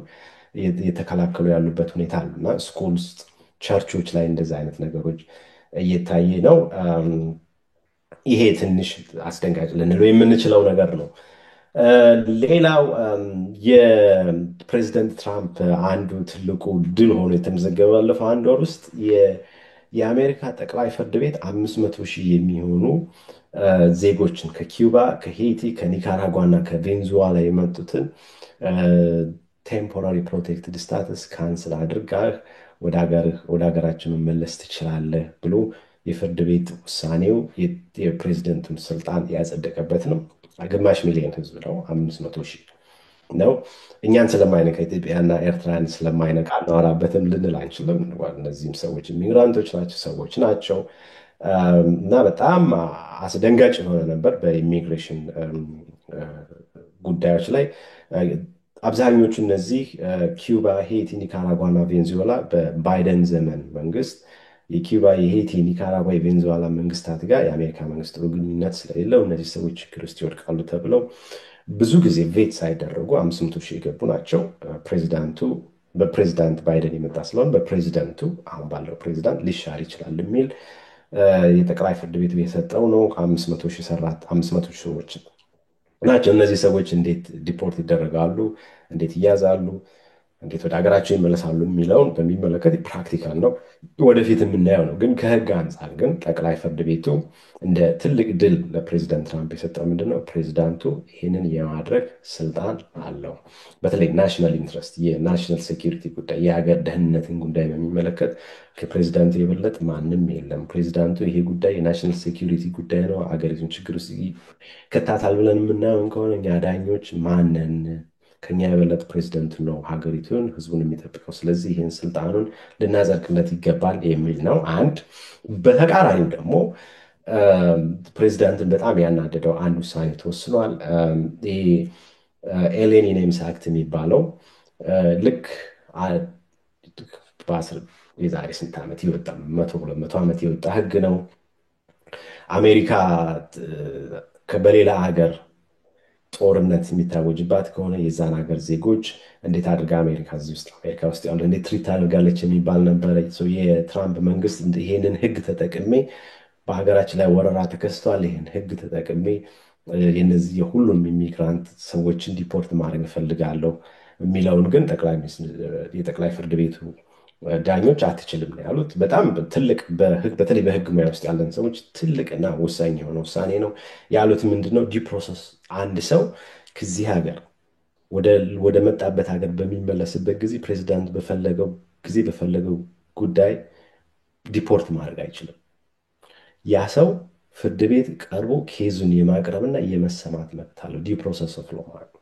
እየተከላከሉ ያሉበት ሁኔታ አለ እና ስኩል ውስጥ ቸርቾች ላይ እንደዚህ አይነት ነገሮች እየታየ ነው። ይሄ ትንሽ አስደንጋጭ ልንለው የምንችለው ነገር ነው። ሌላው የፕሬዚደንት ትራምፕ አንዱ ትልቁ ድል ሆኖ የተመዘገበ ባለፈው አንድ ወር ውስጥ የአሜሪካ ጠቅላይ ፍርድ ቤት 500,000 የሚሆኑ ዜጎችን ከኪዩባ፣ ከሄይቲ፣ ከኒካራጓ እና ከቬንዙዋላ የመጡትን ቴምፖራሪ ፕሮቴክትድ ስታተስ ካንስል አድርጋህ ወደ ሀገራችን መመለስ ትችላለህ ብሎ የፍርድ ቤት ውሳኔው የፕሬዚደንቱን ስልጣን ያጸደቀበት ነው። ግማሽ ሚሊዮን ህዝብ ነው፣ 500,000 ነው። እኛን ስለማይነካ ኢትዮጵያና ኤርትራን ስለማይነካ እናወራበትም ልንል አንችልም። እነዚህም ሰዎች ኢሚግራንቶች ናቸው፣ ሰዎች ናቸው እና በጣም አስደንጋጭ የሆነ ነበር በኢሚግሬሽን ጉዳዮች ላይ። አብዛኞቹ እነዚህ ኪዩባ፣ ሄይቲ፣ ኒካራጓ እና ቬንዙዌላ በባይደን ዘመን መንግስት የኪዩባ፣ የሄይቲ፣ ኒካራጓ፣ የቬንዙዌላ መንግስታት ጋር የአሜሪካ መንግስት ጥሩ ግንኙነት ስለሌለው እነዚህ ሰዎች ችግር ውስጥ ይወድቃሉ ተብለው ብዙ ጊዜ ቬት ሳይደረጉ 500,000 የገቡ ናቸው። በፕሬዚዳንት ባይደን የመጣ ስለሆነ በፕሬዚዳንቱ አሁን ባለው ፕሬዚዳንት ሊሻር ይችላል የሚል የጠቅላይ ፍርድ ቤቱ የሰጠው ነው። 500,000 ሰዎች ናቸው። እነዚህ ሰዎች እንዴት ዲፖርት ይደረጋሉ፣ እንዴት ይያዛሉ፣ እንዴት ወደ ሀገራቸው ይመለሳሉ የሚለውን በሚመለከት ፕራክቲካል ነው፣ ወደፊት የምናየው ነው። ግን ከህግ አንጻር ግን ጠቅላይ ፍርድ ቤቱ እንደ ትልቅ ድል ለፕሬዚዳንት ትራምፕ የሰጠው ምንድነው? ፕሬዚዳንቱ ይህንን የማድረግ ስልጣን አለው። በተለይ ናሽናል ኢንትረስት፣ የናሽናል ሴኪሪቲ ጉዳይ፣ የሀገር ደህንነትን ጉዳይ በሚመለከት ከፕሬዚዳንቱ የበለጥ ማንም የለም። ፕሬዚዳንቱ ይሄ ጉዳይ የናሽናል ሴኪሪቲ ጉዳይ ነው፣ አገሪቱን ችግር ውስጥ ይከታታል ብለን የምናየውን ከሆነ እኛ ዳኞች ማንን ከኛ የበለጠ ፕሬዚደንቱ ነው ሀገሪቱን ህዝቡን የሚጠብቀው። ስለዚህ ይህን ስልጣኑን ልናዘርቅለት ይገባል የሚል ነው አንድ። በተቃራኒው ደግሞ ፕሬዚዳንትን በጣም ያናደደው አንድ ውሳኔ ተወስኗል። ይህ ኤሌኒ ኔምስ አክት የሚባለው ልክ የዛሬ ስንት ዓመት ይወጣ 100-200 ዓመት የወጣ ህግ ነው። አሜሪካ በሌላ ሀገር ጦርነት የሚታወጅባት ከሆነ የዛን ሀገር ዜጎች እንዴት አድርጋ አሜሪካ ውስጥ ያሉ እንዴት ትሪት ታደርጋለች የሚባል ነበረ። የትራምፕ መንግስት ይሄንን ህግ ተጠቅሜ በሀገራችን ላይ ወረራ ተከስቷል፣ ይህን ህግ ተጠቅሜ የነዚህ የሁሉም ኢሚግራንት ሰዎችን ዲፖርት ማድረግ እፈልጋለሁ የሚለውን ግን የጠቅላይ ፍርድ ቤቱ ዳኞች አትችልም ነው ያሉት። በጣም ትልቅ በተለይ በህግ ሙያ ውስጥ ያለን ሰዎች ትልቅና ወሳኝ የሆነ ውሳኔ ነው ያሉት። ምንድነው ዲው ፕሮሰስ? አንድ ሰው ከዚህ ሀገር ወደ መጣበት ሀገር በሚመለስበት ጊዜ ፕሬዚዳንት በፈለገው ጉዳይ ዲፖርት ማድረግ አይችልም። ያ ሰው ፍርድ ቤት ቀርቦ ኬዙን የማቅረብና የመሰማት መብት አለው። ዲው ፕሮሰስ ኦፍ ሎ ማለት ነው።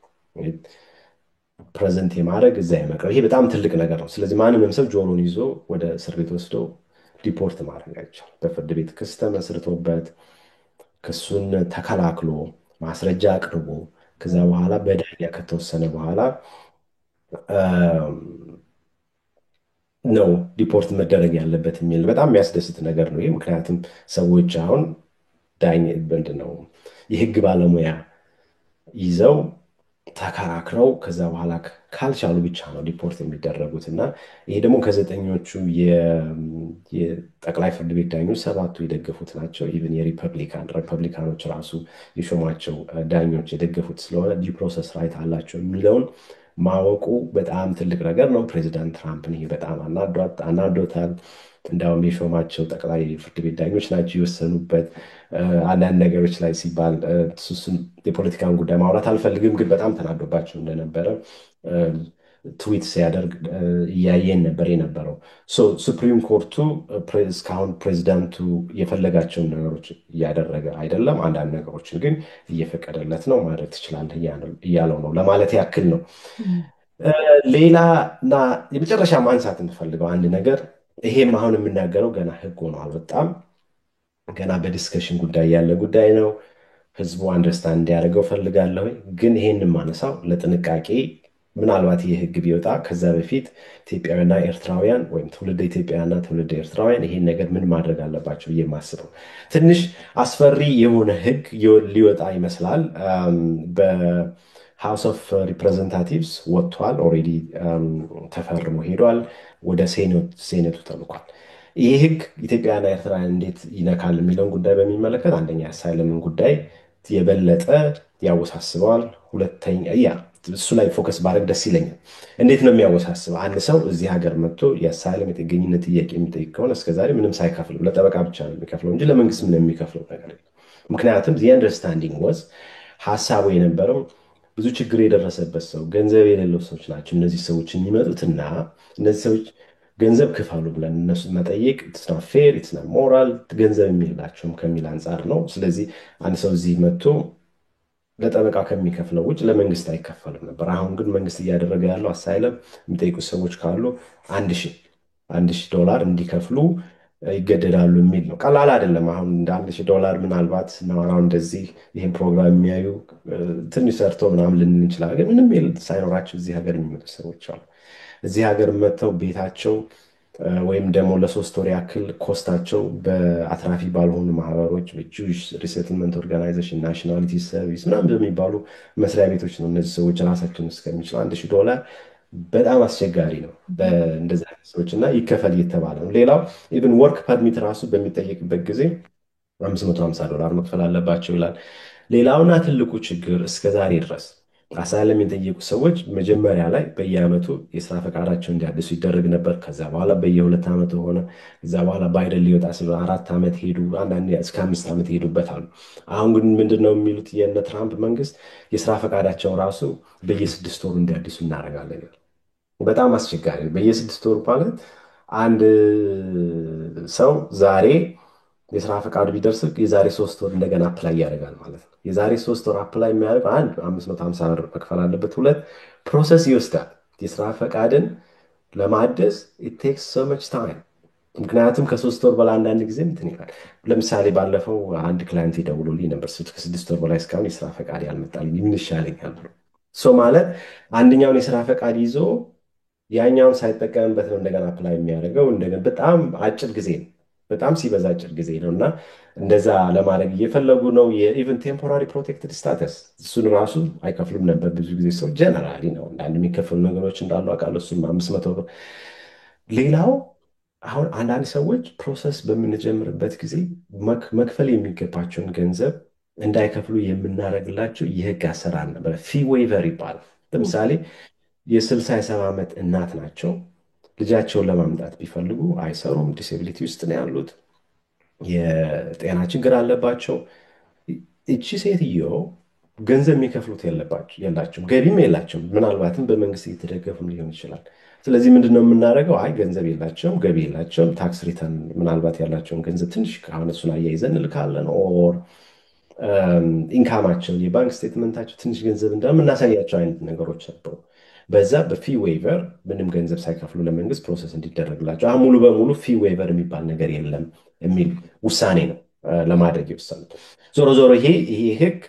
ፕሬዘንት የማድረግ እዛ የመቅረብ፣ ይሄ በጣም ትልቅ ነገር ነው። ስለዚህ ማንንም ሰው ጆሮን ይዞ ወደ እስር ቤት ወስዶ ዲፖርት ማድረግ አይቻልም። በፍርድ ቤት ክስ ተመስርቶበት ክሱን ተከላክሎ ማስረጃ አቅርቦ ከዛ በኋላ በዳኛ ከተወሰነ በኋላ ነው ዲፖርት መደረግ ያለበት የሚል በጣም የሚያስደስት ነገር ነው ይህ። ምክንያቱም ሰዎች አሁን ምንድን ነው የህግ ባለሙያ ይዘው ተከራክረው ከዛ በኋላ ካልቻሉ ብቻ ነው ዲፖርት የሚደረጉት። እና ይሄ ደግሞ ከዘጠኞቹ የጠቅላይ ፍርድ ቤት ዳኞች 7ቱ የደገፉት ናቸው። ኢቭን ሪፐብሊካኖች ራሱ የሾሟቸው ዳኞች የደገፉት ስለሆነ ዲው ፕሮሰስ ራይት አላቸው የሚለውን ማወቁ በጣም ትልቅ ነገር ነው። ፕሬዚዳንት ትራምፕን ይሄ በጣም አናዶታል። እንዲያውም የሾማቸው ጠቅላይ ፍርድ ቤት ዳኞች ናቸው የወሰኑበት። አንዳንድ ነገሮች ላይ ሲባል እሱን የፖለቲካን ጉዳይ ማውራት አልፈልግም፣ ግን በጣም ተናዶባቸው እንደነበረ ትዊት ሲያደርግ እያየን ነበር የነበረው። ሱፕሪም ኮርቱ እስካሁን ፕሬዚዳንቱ የፈለጋቸውን ነገሮች እያደረገ አይደለም፣ አንዳንድ ነገሮችን ግን እየፈቀደለት ነው። ማድረግ ትችላለህ እያለው ነው ለማለት ያክል ነው። ሌላና የመጨረሻ ማንሳት የምፈልገው አንድ ነገር፣ ይሄም አሁን የምናገረው ገና ህግ ሆኖ አልወጣም፣ ገና በዲስከሽን ጉዳይ ያለ ጉዳይ ነው። ህዝቡ አንደርስታንድ እንዲያደርገው ፈልጋለሁ። ግን ይሄን ማነሳው ለጥንቃቄ፣ ምናልባት ይህ ህግ ቢወጣ ከዛ በፊት ኢትዮጵያውያንና ኤርትራውያን ወይም ትውልደ ኢትዮጵያውያንና ትውልደ ኤርትራውያን ይሄን ነገር ምን ማድረግ አለባቸው የማስበው ትንሽ አስፈሪ የሆነ ህግ ሊወጣ ይመስላል። በሃውስ ኦፍ ሪፕሬዘንታቲቭስ ወጥቷል፣ ኦልሬዲ ተፈርሞ ሄዷል፣ ወደ ሴኔቱ ተልኳል። ይህ ህግ ኢትዮጵያና ኤርትራውያን እንዴት ይነካል የሚለውን ጉዳይ በሚመለከት አንደኛ የአሳይለምን ጉዳይ የበለጠ ያወሳስበዋል። ሁለተኛ እሱ ላይ ፎከስ ባደረግ ደስ ይለኛል። እንዴት ነው የሚያወሳስበው? አንድ ሰው እዚህ ሀገር መጥቶ የአሳይለም የጥገኝነት ጥያቄ የሚጠይቅ ከሆነ እስከዛሬ ምንም ሳይከፍልም ለጠበቃ ብቻ ነው የሚከፍለው እንጂ ለመንግስት ምንም የሚከፍለው ነገር የለም። ምክንያቱም አንደርስታንዲንግ ወዝ ሀሳቡ የነበረው ብዙ ችግር የደረሰበት ሰው፣ ገንዘብ የሌለው ሰዎች ናቸው እነዚህ ሰዎች የሚመጡትና እነዚህ ሰዎች ገንዘብ ክፈሉ ብለን እነሱ መጠየቅ ኢትስ ፌር ኢትስ ሞራል፣ ገንዘብ የሚላቸውም ከሚል አንጻር ነው። ስለዚህ አንድ ሰው እዚህ መጥቶ ለጠበቃ ከሚከፍለው ውጭ ለመንግስት አይከፈልም ነበር። አሁን ግን መንግስት እያደረገ ያለው አሳይለም የሚጠይቁ ሰዎች ካሉ $1,000 እንዲከፍሉ ይገደዳሉ የሚል ነው። ቀላል አይደለም። አሁን እንደ $1,000 ምናልባት ነዋራው እንደዚህ ይህን ፕሮግራም የሚያዩ ትንሽ ሰርቶ ምናምን ልንል እንችላለን። ግን ምንም ሳይኖራቸው እዚህ ሀገር የሚመጡ ሰዎች አሉ። እዚህ ሀገር መጥተው ቤታቸው ወይም ደግሞ ለ3 ወር ያክል ኮስታቸው በአትራፊ ባልሆኑ ማህበሮች በጁዊሽ ሪሴትልመንት ኦርጋናይዜሽን፣ ናሽናሊቲ ሰርቪስ ምናምን በሚባሉ መስሪያ ቤቶች ነው እነዚህ ሰዎች ራሳቸውን እስከሚችሉ $1,000 በጣም አስቸጋሪ ነው በእንደዚህ አይነት ሰዎች እና ይከፈል እየተባለ ነው። ሌላው ኢቭን ወርክ ፐርሚት ራሱ በሚጠየቅበት ጊዜ $550 መክፈል አለባቸው ይላል። ሌላውና ትልቁ ችግር እስከዛሬ ድረስ አሳይለም የጠየቁ ሰዎች መጀመሪያ ላይ በየአመቱ የስራ ፈቃዳቸው እንዲያድሱ ይደረግ ነበር። ከዛ በኋላ በየ2 ዓመቱ ሆነ። ከዛ በኋላ ባይደን ሊወጣ ስለ 4 ዓመት ሄዱ፣ አንዳንዴ እስከ 5 ዓመት ሄዱበታል። አሁን ግን ምንድነው የሚሉት የነ ትራምፕ መንግስት የስራ ፈቃዳቸው ራሱ በየ6 ወሩ እንዲያድሱ እናደርጋለን። በጣም አስቸጋሪ ነው። በየ6 ወሩ ማለት አንድ ሰው ዛሬ የስራ ፈቃድ ቢደርስ የዛሬ 3 ወር እንደገና አፕላይ ያደርጋል ማለት ነው። የዛሬ 3 ወር አፕላይ የሚያደርግ አንድ $550 መክፈል አለበት። 2 ፕሮሰስ ይወስዳል። የስራ ፈቃድን ለማደስ it takes so much time። ምክንያቱም ከ3 ወር በላይ አንዳንድ ጊዜ እንትን ይላል። ለምሳሌ ባለፈው አንድ ክላይንት ደውሎልኝ ነበር። ከ6 ወር በላይ እስካሁን የስራ ፈቃድ ያልመጣልኝ ምን ይሻለኛል ብሎ ማለት አንደኛውን የስራ ፈቃድ ይዞ ያኛውን ሳይጠቀምበት ነው እንደገና አፕላይ የሚያደርገው። እንደገና በጣም አጭር ጊዜ ነው። በጣም ሲበዛ አጭር ጊዜ ነው እና እንደዛ ለማድረግ እየፈለጉ ነው። የኢቨን ቴምፖራሪ ፕሮቴክትድ ስታተስ እሱን ራሱ አይከፍሉም ነበር ብዙ ጊዜ ሰው ጀነራሊ ነው አንዳንድ የሚከፍሉ ነገሮች እንዳሉ አውቃለሁ። እሱም 500 ብር። ሌላው አሁን አንዳንድ ሰዎች ፕሮሰስ በምንጀምርበት ጊዜ መክፈል የሚገባቸውን ገንዘብ እንዳይከፍሉ የምናደርግላቸው የህግ አሰራር ነበር። ፊ ዌይቨር ይባላል። ለምሳሌ የ60 ዓመት እናት ናቸው። ልጃቸውን ለማምጣት ቢፈልጉ አይሰሩም። ዲስኤቢሊቲ ውስጥ ነው ያሉት። የጤና ችግር አለባቸው። እቺ ሴትዮ ገንዘብ የሚከፍሉት የላቸውም፣ ገቢም የላቸውም። ምናልባትም በመንግስት እየተደገፉም ሊሆን ይችላል። ስለዚህ ምንድን ነው የምናደርገው? አይ ገንዘብ የላቸውም፣ ገቢ የላቸውም፣ ታክስ ሪተርን ምናልባት ያላቸውን ገንዘብ ትንሽ ከሆነ እሱን አያይዘን እንልካለን። ኦር ኢንካማቸውን የባንክ ስቴትመንታቸው ትንሽ ገንዘብ እንደምናሳያቸው አይነት ነገሮች ነበሩ። በዛ በፊ ዌይቨር ምንም ገንዘብ ሳይከፍሉ ለመንግስት ፕሮሰስ እንዲደረግላቸው አሁን ሙሉ በሙሉ ፊ ዌይቨር የሚባል ነገር የለም የሚል ውሳኔ ነው ለማድረግ የወሰኑት። ዞሮ ዞሮ ይሄ ህግ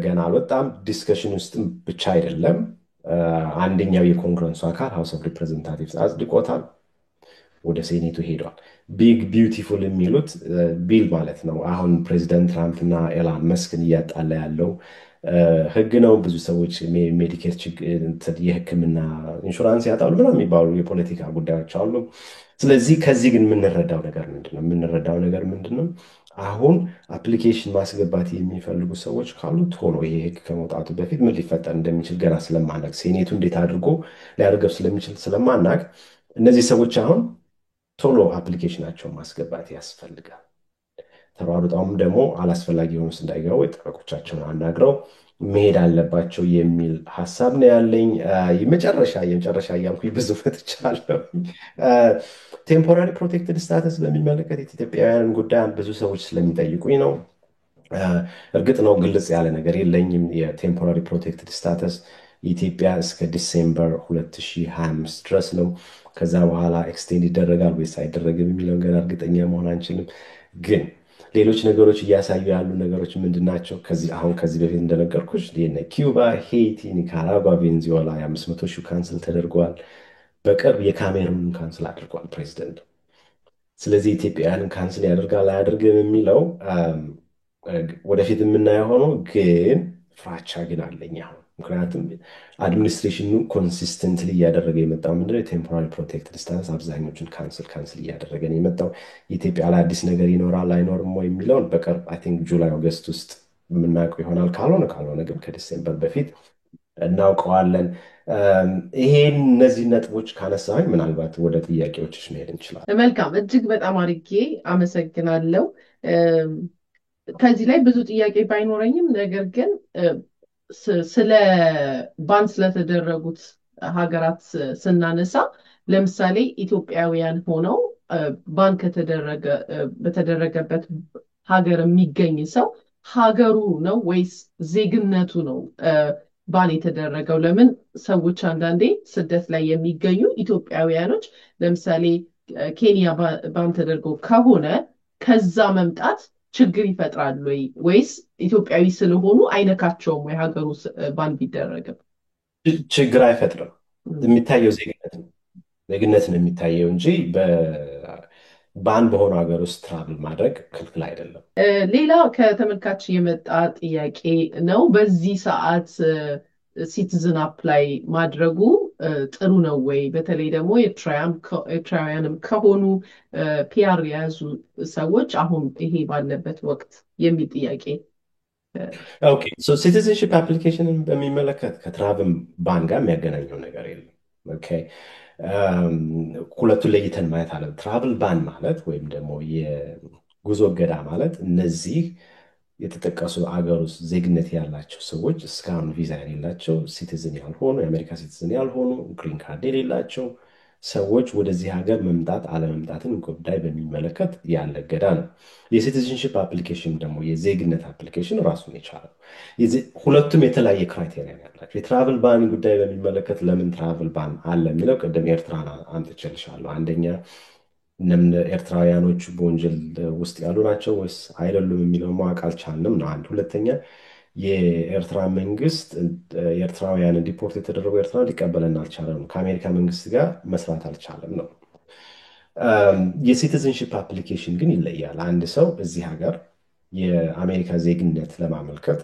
ገና አልወጣም። ዲስከሽን ውስጥም ብቻ አይደለም። አንደኛው የኮንግረሱ አካል ሃውስ ኦፍ ሪፕሬዘንታቲቭስ አጽድቆታል፣ ወደ ሴኔቱ ሄደዋል። ቢግ ቢዩቲፉል የሚሉት ቢል ማለት ነው። አሁን ፕሬዚደንት ትራምፕ እና ኤላን መስክን እያጣላ ያለው ህግ ነው። ብዙ ሰዎች ሜዲኬር የህክምና ኢንሹራንስ ያጣሉ ምናምን የሚባሉ የፖለቲካ ጉዳዮች አሉ። ስለዚህ ከዚህ ግን የምንረዳው ነገር ምንድን ነው? አሁን አፕሊኬሽን ማስገባት የሚፈልጉ ሰዎች ካሉ ቶሎ ይሄ ህግ ከመውጣቱ በፊት ምን ሊፈጠር እንደሚችል ገና ስለማናቅ፣ ሴኔቱ እንዴት አድርጎ ሊያደርገው ስለሚችል ስለማናቅ እነዚህ ሰዎች አሁን ቶሎ አፕሊኬሽናቸውን ማስገባት ያስፈልጋል። ተሯሩጣውም ደግሞ አላስፈላጊ የሆኑስ እንዳይገቡ ጠበቆቻቸውን አናግረው መሄድ አለባቸው የሚል ሀሳብ ነው ያለኝ። የመጨረሻ እያልኩኝ ብዙ ፈትቻለሁ። ቴምፖራሪ ፕሮቴክትድ ስታተስ በሚመለከት የኢትዮጵያውያንን ጉዳይ ብዙ ሰዎች ስለሚጠይቁኝ ነው። እርግጥ ነው ግልጽ ያለ ነገር የለኝም። የቴምፖራሪ ፕሮቴክትድ ስታተስ የኢትዮጵያ እስከ ዲሴምበር 2025 ድረስ ነው። ከዛ በኋላ ኤክስቴንድ ይደረጋል ወይስ አይደረግም የሚለው ገና እርግጠኛ መሆን አንችልም። ግን ሌሎች ነገሮች እያሳዩ ያሉ ነገሮች ምንድን ናቸው? ከዚህ በፊት እንደነገርኩሽ ኪዩባ፣ ሄይቲ፣ ኒካራጓ፣ ቬንዙዌላ የ500 ሺህ ካንስል ተደርገዋል። በቅርብ የካሜሩን ካንስል አድርጓል ፕሬዚደንቱ። ስለዚህ ኢትዮጵያውያንን ካንስል ያደርጋል አያደርግም የሚለው ወደፊት የምናየው ሆኖ ግን ፍራቻ ግን አለኝ አሁን። ምክንያቱም አድሚኒስትሬሽኑ ኮንሲስተንትሊ እያደረገ የመጣው ምንድነው የቴምፖራሪ ፕሮቴክትድ ስታተስ አብዛኞቹን ካንስል እያደረገ ነው የመጣው። የኢትዮጵያ ላይ አዲስ ነገር ይኖራል አይኖርም ወይ የሚለውን በቅርብ አይ ቲንክ ጁላይ ኦገስት ውስጥ የምናውቀው ይሆናል። ካልሆነ ግን ከዲሴምበር በፊት እናውቀዋለን። ይሄን እነዚህ ነጥቦች ካነሳኝ ምናልባት ወደ ጥያቄዎችሽ መሄድ እንችላለን። መልካም፣ እጅግ በጣም አድርጌ አመሰግናለሁ። ከዚህ ላይ ብዙ ጥያቄ ባይኖረኝም ነገር ግን ስለ ባን ስለተደረጉት ሀገራት ስናነሳ ለምሳሌ ኢትዮጵያውያን ሆነው ባን በተደረገበት ሀገር የሚገኝ ሰው ሀገሩ ነው ወይስ ዜግነቱ ነው ባን የተደረገው? ለምን ሰዎች አንዳንዴ ስደት ላይ የሚገኙ ኢትዮጵያውያኖች ለምሳሌ ኬንያ ባን ተደርገው ከሆነ ከዛ መምጣት ችግር ይፈጥራል ወይስ ኢትዮጵያዊ ስለሆኑ አይነካቸውም ወይ? ሀገሩ ባን ቢደረግም ችግር አይፈጥርም። የሚታየው ዜግነት ነው የሚታየው እንጂ ባን በሆነ ሀገር ውስጥ ትራቭል ማድረግ ክልክል አይደለም። ሌላ ከተመልካች የመጣ ጥያቄ ነው። በዚህ ሰዓት ሲቲዝን አፕላይ ማድረጉ ጥሩ ነው ወይ? በተለይ ደግሞ ኤርትራውያንም ከሆኑ ፒአር የያዙ ሰዎች አሁን ይሄ ባለበት ወቅት የሚል ጥያቄ። ኦኬ ሶ ሲቲዝንሺፕ አፕሊኬሽንን በሚመለከት ከትራቭል ባን ጋር የሚያገናኘው ነገር የለም። ኦኬ ሁለቱን ለይተን ማየት አለ። ትራቭል ባን ማለት ወይም ደግሞ የጉዞ እገዳ ማለት እነዚህ የተጠቀሱ አገር ውስጥ ዜግነት ያላቸው ሰዎች እስካሁን ቪዛ የሌላቸው ሲቲዝን ያልሆኑ የአሜሪካ ሲቲዝን ያልሆኑ ግሪን ካርድ የሌላቸው ሰዎች ወደዚህ ሀገር መምጣት አለመምጣትን ጉዳይ በሚመለከት ያለ እገዳ ነው። የሲቲዝንሽፕ አፕሊኬሽን ደግሞ የዜግነት አፕሊኬሽን ራሱን የቻለው ሁለቱም የተለያየ ክራይቴሪያ ያላቸው። የትራቭል ባን ጉዳይ በሚመለከት ለምን ትራቭል ባን አለ የሚለው ቅድም ኤርትራን አምጥቼልሻለሁ። አንደኛ ኤርትራውያኖቹ በወንጀል ውስጥ ያሉ ናቸው ወይስ አይደሉም የሚለው ማወቅ አልቻልንም ነው አንድ። ሁለተኛ የኤርትራ መንግስት ኤርትራውያንን ዲፖርት የተደረጉ ኤርትራ ሊቀበለን አልቻለም፣ ከአሜሪካ መንግስት ጋር መስራት አልቻለም ነው። የሲቲዝንሺፕ አፕሊኬሽን ግን ይለያል። አንድ ሰው እዚህ ሀገር የአሜሪካ ዜግነት ለማመልከት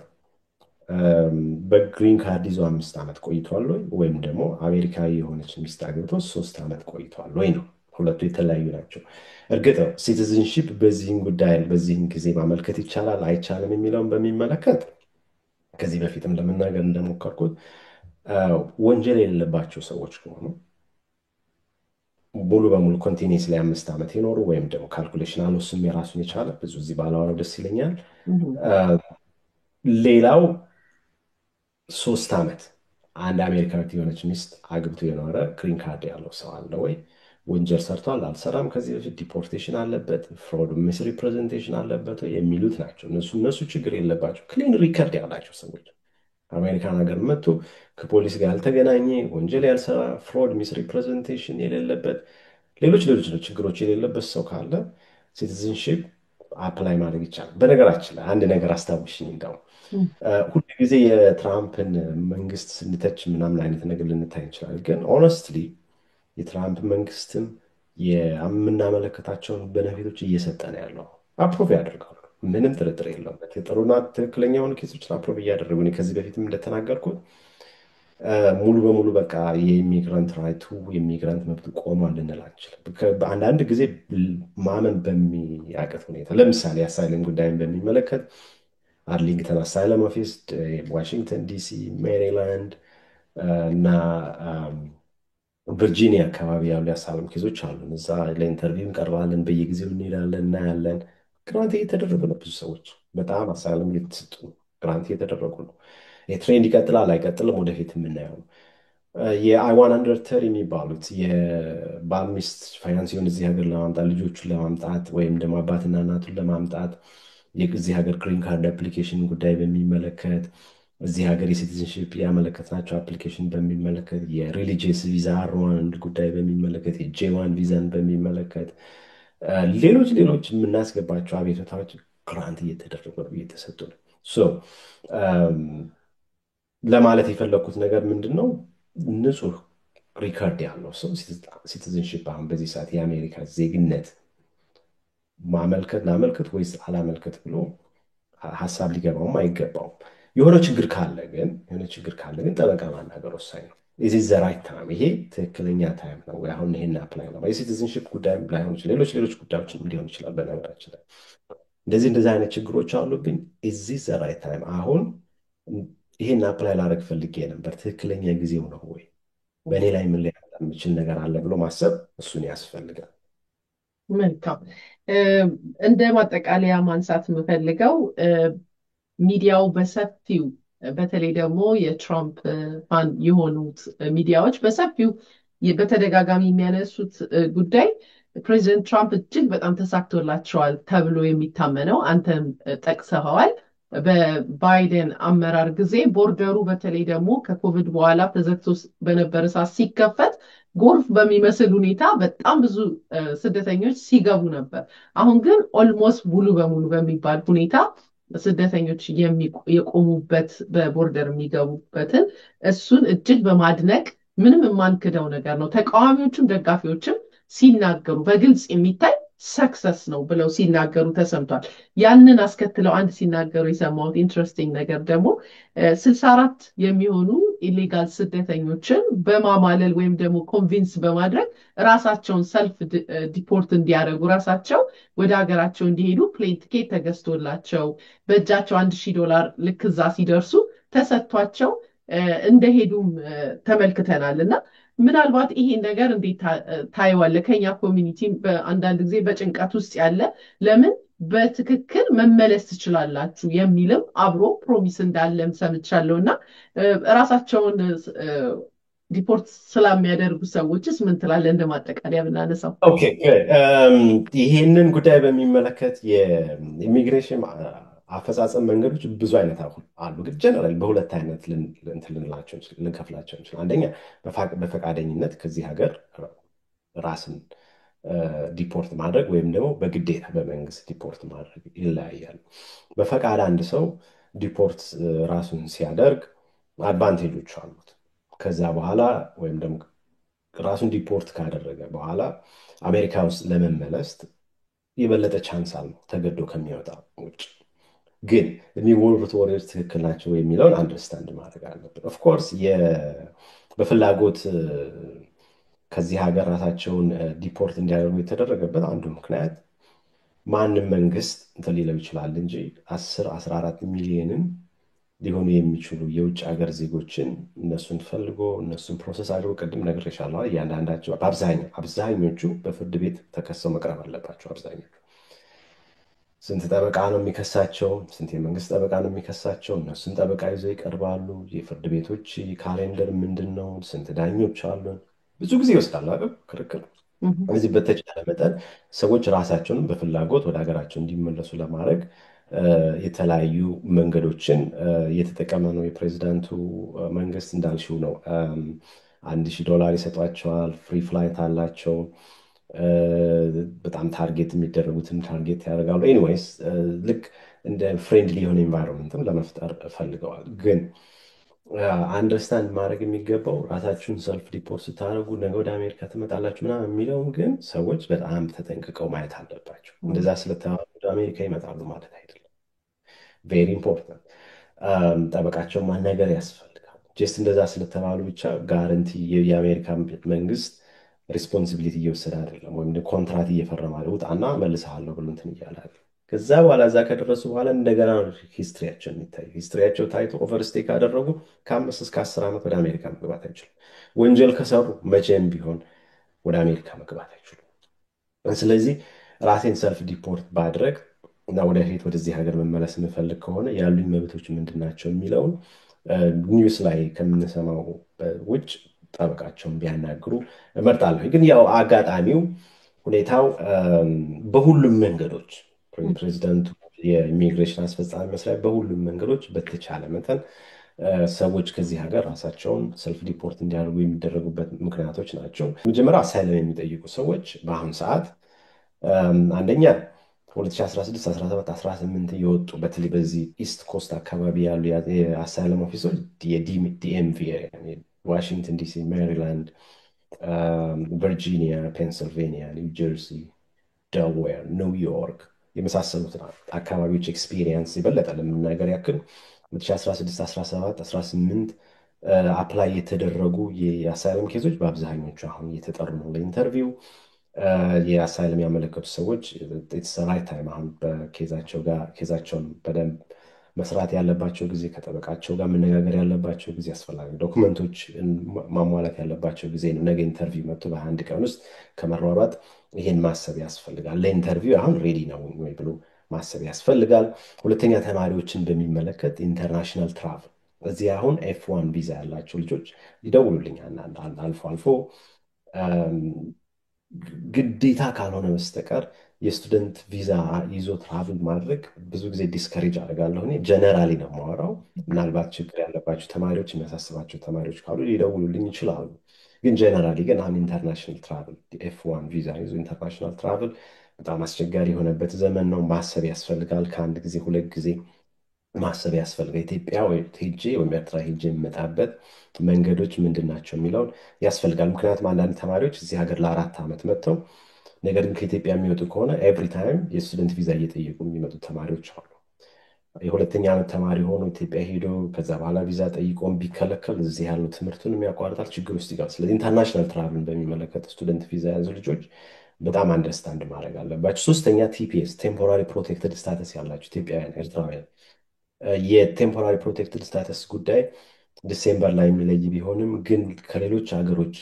በግሪን ካርድ ይዞ 5 ዓመት ቆይቷል ወይ ወይም ደግሞ አሜሪካዊ የሆነች ሚስት አግብቶ 3 ዓመት ቆይቷል ወይ ነው። ሁለቱ የተለያዩ ናቸው። እርግጥ ነው ሲቲዝንሺፕ በዚህን ጉዳይ በዚህን ጊዜ ማመልከት ይቻላል አይቻልም የሚለውን በሚመለከት ከዚህ በፊትም ለመናገር እንደሞከርኩት ወንጀል የሌለባቸው ሰዎች ከሆኑ ሙሉ በሙሉ ኮንቲኒስ ላይ 5 ዓመት የኖሩ ወይም ደግሞ ካልኩሌሽን አልወስም የራሱን የቻለ ብዙ እዚህ ባላወራው ደስ ይለኛል። ሌላው 3 ዓመት አንድ አሜሪካዊት የሆነች ሚስት አግብቶ የኖረ ግሪን ካርድ ያለው ሰው አለ ወይ? ወንጀል ሰርቷል አልሰራም፣ ከዚህ በፊት ዲፖርቴሽን አለበት፣ ፍሮድ ሚስ ሪፕሬዘንቴሽን አለበት የሚሉት ናቸው። እነሱ ችግር የለባቸው ክሊን ሪከርድ ያላቸው ሰዎች አሜሪካን ሀገር መጥቶ ከፖሊስ ጋር ያልተገናኘ ወንጀል ያልሰራ ፍሮድ ሚስ ሪፕሬዘንቴሽን የሌለበት ሌሎች ችግሮች የሌለበት ሰው ካለ ሲቲዝንሺፕ አፕላይ ማድረግ ይቻላል። በነገራችን ላይ አንድ ነገር አስታውሽኝ፣ እንደው ሁሉ ጊዜ የትራምፕን መንግስት ስንተች ምናምን አይነት ነገር ልንታይ እንችላለን። ግን ኦነስትሊ የትራምፕ መንግስትም የምናመለከታቸውን ቤኔፊቶች እየሰጠ ነው ያለው። አፕሮቭ ያደርጋሉ፣ ምንም ጥርጥር የለውም። ጥሩና ትክክለኛ የሆኑ ኬሶችን አፕሮቭ እያደረጉ ከዚህ በፊትም እንደተናገርኩት ሙሉ በሙሉ በቃ የኢሚግራንት ራይቱ የሚግራንት መብት ቆሟል ልንል አንችልም። አንዳንድ ጊዜ ማመን በሚያቅት ሁኔታ ለምሳሌ አሳይለም ጉዳይን በሚመለከት አርሊንግተን አሳይለም ኦፊስ፣ ዋሽንግተን ዲሲ፣ ሜሪላንድ እና ቨርጂኒያ አካባቢ ያሉ የአሳይለም ኬዞች አሉን። እዛ ለኢንተርቪው እንቀርባለን፣ በየጊዜው እንሄዳለን፣ እናያለን። ግራንት እየተደረጉ ነው። ብዙ ሰዎች በጣም አሳይለም እየተሰጡ ነው፣ ግራንት እየተደረጉ ነው። የትሬንድ ይቀጥላል አይቀጥልም ወደፊት የምናየው ነው። የ I-130 የሚባሉት የባል ሚስት ፋይናንሲዮን እዚህ ሀገር ለማምጣት ልጆቹን ለማምጣት ወይም ደግሞ አባትና እናቱን ለማምጣት የዚህ ሀገር ግሪን ካርድ አፕሊኬሽን ጉዳይ በሚመለከት እዚህ ሀገር የሲቲዝንሽፕ ያመለከትናቸው አፕሊኬሽን በሚመለከት የሪሊጂየስ ቪዛ R1 ጉዳይ በሚመለከት የጄዋን ቪዛን በሚመለከት ሌሎች የምናስገባቸው አቤቱታዎች ግራንት እየተደረጉ ነው፣ እየተሰጡ ነው። ለማለት የፈለግኩት ነገር ምንድን ነው? ንጹህ ሪከርድ ያለው ሰው ሲቲዝንሽፕ አሁን በዚህ ሰዓት የአሜሪካ ዜግነት ላመልከት ወይስ አላመልከት ብሎ ሀሳብ ሊገባውም አይገባውም። የሆነ ችግር ካለ ግን ጠበቃ ማናገር ወሳኝ ነው። እዚህ ዘራይት ታይም፣ ይሄ ትክክለኛ ታይም ነው ወይ አሁን ይሄን አፕላይ ነው። የሲቲዝንሽፕ ጉዳይ ላይሆን ይችላል፣ ሌሎች ጉዳዮችን ሊሆን ይችላል። በነገራችን ላይ እንደዚህ አይነት ችግሮች አሉብኝ። እዚህ ዘራይት ታይም አሁን ይሄን አፕላይ ላደርግ ፈልጌ ነበር፣ ትክክለኛ ጊዜው ነው ወይ፣ በእኔ ላይ ምን ሊያመጣ የሚችል ነገር አለ ብሎ ማሰብ እሱን ያስፈልጋል። መልካም። እንደ ማጠቃለያ ማንሳት የምፈልገው ሚዲያው በሰፊው በተለይ ደግሞ የትራምፕ ፋን የሆኑት ሚዲያዎች በሰፊው በተደጋጋሚ የሚያነሱት ጉዳይ ፕሬዚደንት ትራምፕ እጅግ በጣም ተሳክቶላቸዋል ተብሎ የሚታመነው አንተም ጠቅሰኸዋል። በባይደን አመራር ጊዜ ቦርደሩ በተለይ ደግሞ ከኮቪድ በኋላ ተዘግቶ በነበረ ሰዓት ሲከፈት ጎርፍ በሚመስል ሁኔታ በጣም ብዙ ስደተኞች ሲገቡ ነበር። አሁን ግን ኦልሞስት ሙሉ በሙሉ በሚባል ሁኔታ ስደተኞች የቆሙበት በቦርደር የሚገቡበትን እሱን እጅግ በማድነቅ ምንም የማንክደው ነገር ነው። ተቃዋሚዎችም ደጋፊዎችም ሲናገሩ በግልጽ የሚታይ ሰክሰስ ነው ብለው ሲናገሩ ተሰምቷል። ያንን አስከትለው አንድ ሲናገሩ የሰማሁት ኢንትረስቲንግ ነገር ደግሞ 64 የሚሆኑ ኢሌጋል ስደተኞችን በማማለል ወይም ደግሞ ኮንቪንስ በማድረግ ራሳቸውን ሰልፍ ዲፖርት እንዲያደርጉ ራሳቸው ወደ ሀገራቸው እንዲሄዱ ፕሌን ቲኬት ተገዝቶላቸው በእጃቸው $1000 ልክ እዛ ሲደርሱ ተሰጥቷቸው እንደሄዱም ተመልክተናል። እና ምናልባት ይሄን ነገር እንዴት ታየዋለህ? ከኛ ኮሚኒቲ በአንዳንድ ጊዜ በጭንቀት ውስጥ ያለ ለምን በትክክል መመለስ ትችላላችሁ የሚልም አብሮ ፕሮሚስ እንዳለም ሰምቻለሁ። እና ራሳቸውን ዲፖርት ስለሚያደርጉ ሰዎችስ ምን ትላለህ? እንደማጠቃለያ ብናነሳው። ኦኬ፣ ይሄንን ጉዳይ በሚመለከት የኢሚግሬሽን አፈጻጸም መንገዶች ብዙ አይነት አሉ። ግን ጀነራል በሁለት አይነት ልንከፍላቸው እንችላለን። አንደኛ በፈቃደኝነት ከዚህ ሀገር ራስን ዲፖርት ማድረግ ወይም ደግሞ በግዴታ በመንግስት ዲፖርት ማድረግ ይለያያሉ። በፈቃድ አንድ ሰው ዲፖርት ራሱን ሲያደርግ አድቫንቴጆች አሉት። ከዛ በኋላ ወይም ደግሞ ራሱን ዲፖርት ካደረገ በኋላ አሜሪካ ውስጥ ለመመለስ የበለጠ ቻንስ አለው ተገዶ ከሚወጣ ውጭ። ግን የሚወሩት ወሬዎች ትክክል ናቸው የሚለውን አንደርስታንድ ማድረግ አለብን። ኦፍኮርስ በፍላጎት ከዚህ ሀገር ራሳቸውን ዲፖርት እንዲያደርጉ የተደረገበት አንዱ ምክንያት ማንም መንግስት እንትን ሊለው ይችላል እንጂ 10-14 ሚሊዮንን ሊሆኑ የሚችሉ የውጭ ሀገር ዜጎችን እነሱን ፈልጎ እነሱን ፕሮሰስ አድርጎ ቅድም ነግሬሻለሁ። እያንዳንዳቸው አብዛኞቹ በፍርድ ቤት ተከሰው መቅረብ አለባቸው። አብዛኞቹ ስንት ጠበቃ ነው የሚከሳቸው? ስንት የመንግስት ጠበቃ ነው የሚከሳቸው? እነሱን ጠበቃ ይዘው ይቀርባሉ። የፍርድ ቤቶች ካሌንደር ምንድን ነው? ስንት ዳኞች አሉን? ብዙ ጊዜ ይወስዳል አይደል ክርክር። እዚህ በተቻለ መጠን ሰዎች ራሳቸውን በፍላጎት ወደ ሀገራቸው እንዲመለሱ ለማድረግ የተለያዩ መንገዶችን እየተጠቀመ ነው የፕሬዚዳንቱ መንግስት። እንዳልሽው ነው $1,000 ይሰጧቸዋል። ፍሪ ፍላይት አላቸው። በጣም ታርጌት የሚደረጉትን ታርጌት ያደርጋሉ። ኤኒዌይስ ልክ እንደ ፍሬንድሊ የሆነ ኤንቫይሮንመንትም ለመፍጠር ፈልገዋል። ግን አንደርስታንድ ማድረግ የሚገባው ራሳችሁን ሰልፍ ዲፖርት ስታደርጉ ነገ ወደ አሜሪካ ትመጣላችሁ ምናምን የሚለውን ግን ሰዎች በጣም ተጠንቅቀው ማየት አለባቸው። እንደዛ ስለተባሉ ወደ አሜሪካ ይመጣሉ ማለት አይደለም። ቬሪ ኢምፖርታንት። ጠበቃቸው ማናገር ያስፈልጋል። ጀስት እንደዛ ስለተባሉ ብቻ ጋረንቲ የአሜሪካ መንግስት ሪስፖንሲቢሊቲ እየወሰደ አይደለም፣ ወይም ኮንትራት እየፈረመ ውጣና መልስሃለሁ ብሎ እንትን እያለ አይደለም። ከዛ በኋላ እዛ ከደረሱ በኋላ እንደገና ሂስትሪያቸው የሚታዩ ሂስትሪያቸው ታይቶ ኦቨርስቴ ካደረጉ ከ5 እስከ 10 ዓመት ወደ አሜሪካ መግባት አይችሉም። ወንጀል ከሰሩ መቼም ቢሆን ወደ አሜሪካ መግባት አይችሉም። ስለዚህ ራሴን ሰልፍ ዲፖርት ባድረግ እና ወደፊት ወደዚህ ሀገር መመለስ የምፈልግ ከሆነ ያሉኝ መብቶች ምንድን ናቸው የሚለውን ኒውስ ላይ ከምንሰማው ውጭ ጠበቃቸውን ቢያናግሩ እመርጣለሁ። ግን ያው አጋጣሚው ሁኔታው በሁሉም መንገዶች ፕሬዚደንቱ የኢሚግሬሽን አስፈጻሚ መስሪያ በሁሉም መንገዶች በተቻለ መጠን ሰዎች ከዚህ ሀገር ራሳቸውን ሰልፍ ዲፖርት እንዲያደርጉ የሚደረጉበት ምክንያቶች ናቸው። መጀመሪያ አሳይለም የሚጠይቁ ሰዎች በአሁኑ ሰዓት አንደኛ 2016፣ 17፣ 18 የወጡ በተለይ በዚህ ኢስት ኮስት አካባቢ ያሉ የአሳይለም ኦፊሶች የዲኤምቪ ዋሽንግተን ዲሲ፣ ሜሪላንድ፣ ቨርጂኒያ፣ ፔንስልቬኒያ፣ ኒው ጀርሲ፣ ደልዌር፣ ኒውዮርክ የመሳሰሉት አካባቢዎች ኤክስፒሪየንስ የበለጠ ለመናገር ያክል 2016፣ 17፣ 18 አፕላይ የተደረጉ የአሳይለም ኬዞች በአብዛኞቹ አሁን እየተጠሩ ነው ለኢንተርቪው። የአሳይለም ያመለከቱ ሰዎች ራይት ታይም አሁን ኬዛቸውን በደንብ መስራት ያለባቸው ጊዜ፣ ከጠበቃቸው ጋር መነጋገር ያለባቸው ጊዜ፣ አስፈላጊ ዶክመንቶች ማሟላት ያለባቸው ጊዜ ነው። ነገ ኢንተርቪው መጥቶ በ1 ቀን ውስጥ ከመሯሯጥ ይሄን ማሰብ ያስፈልጋል። ለኢንተርቪው አሁን ሬዲ ነው ወይ ብሎ ማሰብ ያስፈልጋል። ሁለተኛ ተማሪዎችን በሚመለከት ኢንተርናሽናል ትራቭል እዚህ አሁን F1 ቪዛ ያላቸው ልጆች ይደውሉልኛል አልፎ አልፎ ግዴታ ካልሆነ በስተቀር የስቱደንት ቪዛ ይዞ ትራቭል ማድረግ ብዙ ጊዜ ዲስከሬጅ አደርጋለሁ። እኔ ጀነራሊ ነው የማወራው። ምናልባት ችግር ያለባቸው ተማሪዎች የሚያሳስባቸው ተማሪዎች ካሉ ሊደውሉልኝ ይችላሉ። ግን ጀነራሊ ግን አሁን ኢንተርናሽናል ትራቭል F1 ቪዛ ይዞ ኢንተርናሽናል ትራቭል በጣም አስቸጋሪ የሆነበት ዘመን ነው። ማሰብ ያስፈልጋል። ከአንድ ጊዜ 2 ጊዜ ማሰብ ያስፈልጋል። ኢትዮጵያ ሄጄ ወይም ኤርትራ ሄጄ የምመጣበት መንገዶች ምንድን ናቸው የሚለውን ያስፈልጋል። ምክንያቱም አንዳንድ ተማሪዎች እዚህ ሀገር ለ4 ዓመት መጥተው ነገር ግን ከኢትዮጵያ የሚወጡ ከሆነ ኤቭሪ ታይም የስቱደንት ቪዛ እየጠየቁ የሚመጡ ተማሪዎች አሉ። የ2ኛ ዓመት ተማሪ ሆኖ ኢትዮጵያ ሄዶ ከዛ በኋላ ቪዛ ጠይቆም ቢከለከል እዚህ ያለው ትምህርቱን የሚያቋርጣል፣ ችግር ውስጥ ይገባል። ስለዚህ ኢንተርናሽናል ትራቭልን በሚመለከት ስቱደንት ቪዛ የያዙ ልጆች በጣም አንደርስታንድ ማድረግ አለባቸው። 3ኛ TPS ቴምፖራሪ ፕሮቴክትድ ስታተስ ያላቸው ኢትዮጵያውያን፣ ኤርትራውያን የቴምፖራሪ ፕሮቴክትድ ስታተስ ጉዳይ ዲሴምበር ላይ የሚለይ ቢሆንም ግን ከሌሎች ሀገሮች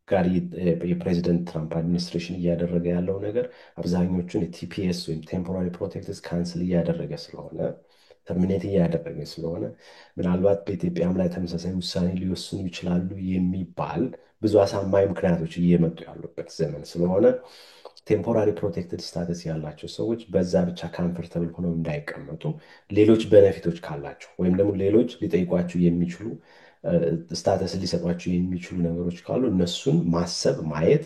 ጋር የፕሬዚደንት ትራምፕ አድሚኒስትሬሽን እያደረገ ያለው ነገር አብዛኞቹን የቲፒኤስ ወይም ቴምፖራሪ ፕሮቴክትድ ካንስል እያደረገ ስለሆነ ተርሚኔት እያደረገ ስለሆነ ምናልባት በኢትዮጵያም ላይ ተመሳሳይ ውሳኔ ሊወስኑ ይችላሉ የሚባል ብዙ አሳማኝ ምክንያቶች እየመጡ ያሉበት ዘመን ስለሆነ ቴምፖራሪ ፕሮቴክትድ ስታተስ ያላቸው ሰዎች በዛ ብቻ ካምፈርተብል ሆነው እንዳይቀመጡ ሌሎች ቤኔፊቶች ካላቸው ወይም ደግሞ ሌሎች ሊጠይቋቸው የሚችሉ ስታተስ ሊሰጧቸው የሚችሉ ነገሮች ካሉ እነሱን ማሰብ ማየት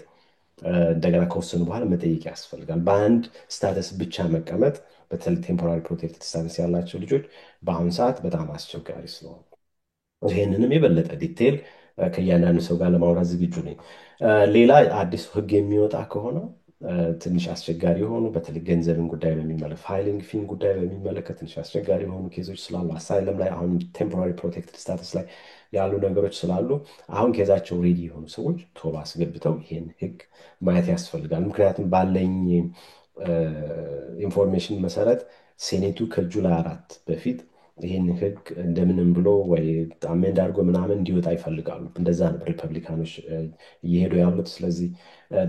እንደገና ከወሰኑ በኋላ መጠየቅ ያስፈልጋል። በአንድ ስታተስ ብቻ መቀመጥ በተለይ ቴምፖራሪ ፕሮቴክትድ ስታተስ ያላቸው ልጆች በአሁኑ ሰዓት በጣም አስቸጋሪ ስለሆነ ይህንንም የበለጠ ዲቴል ከእያንዳንዱ ሰው ጋር ለማውራት ዝግጁ ነኝ። ሌላ አዲሱ ህግ የሚወጣ ከሆነ ትንሽ አስቸጋሪ የሆኑ በተለይ ገንዘብን ጉዳይ በሚመለከት ፋይሊንግ ፊን ጉዳይ በሚመለከት ትንሽ አስቸጋሪ የሆኑ ኬዞች ስላሉ አሳይለም ላይ አሁን ቴምፖራሪ ፕሮቴክትድ ስታተስ ላይ ያሉ ነገሮች ስላሉ አሁን ኬዛቸው ሬዲ የሆኑ ሰዎች ቶሎ አስገብተው ይህን ህግ ማየት ያስፈልጋል። ምክንያቱም ባለኝ ኢንፎርሜሽን መሰረት ሴኔቱ ከጁላይ 4 በፊት ይህን ህግ እንደምንም ብሎ ወይ አሜንድ አድርጎ ምናምን እንዲወጣ ይፈልጋሉ። እንደዛ ነው ሪፐብሊካኖች እየሄዱ ያሉት። ስለዚህ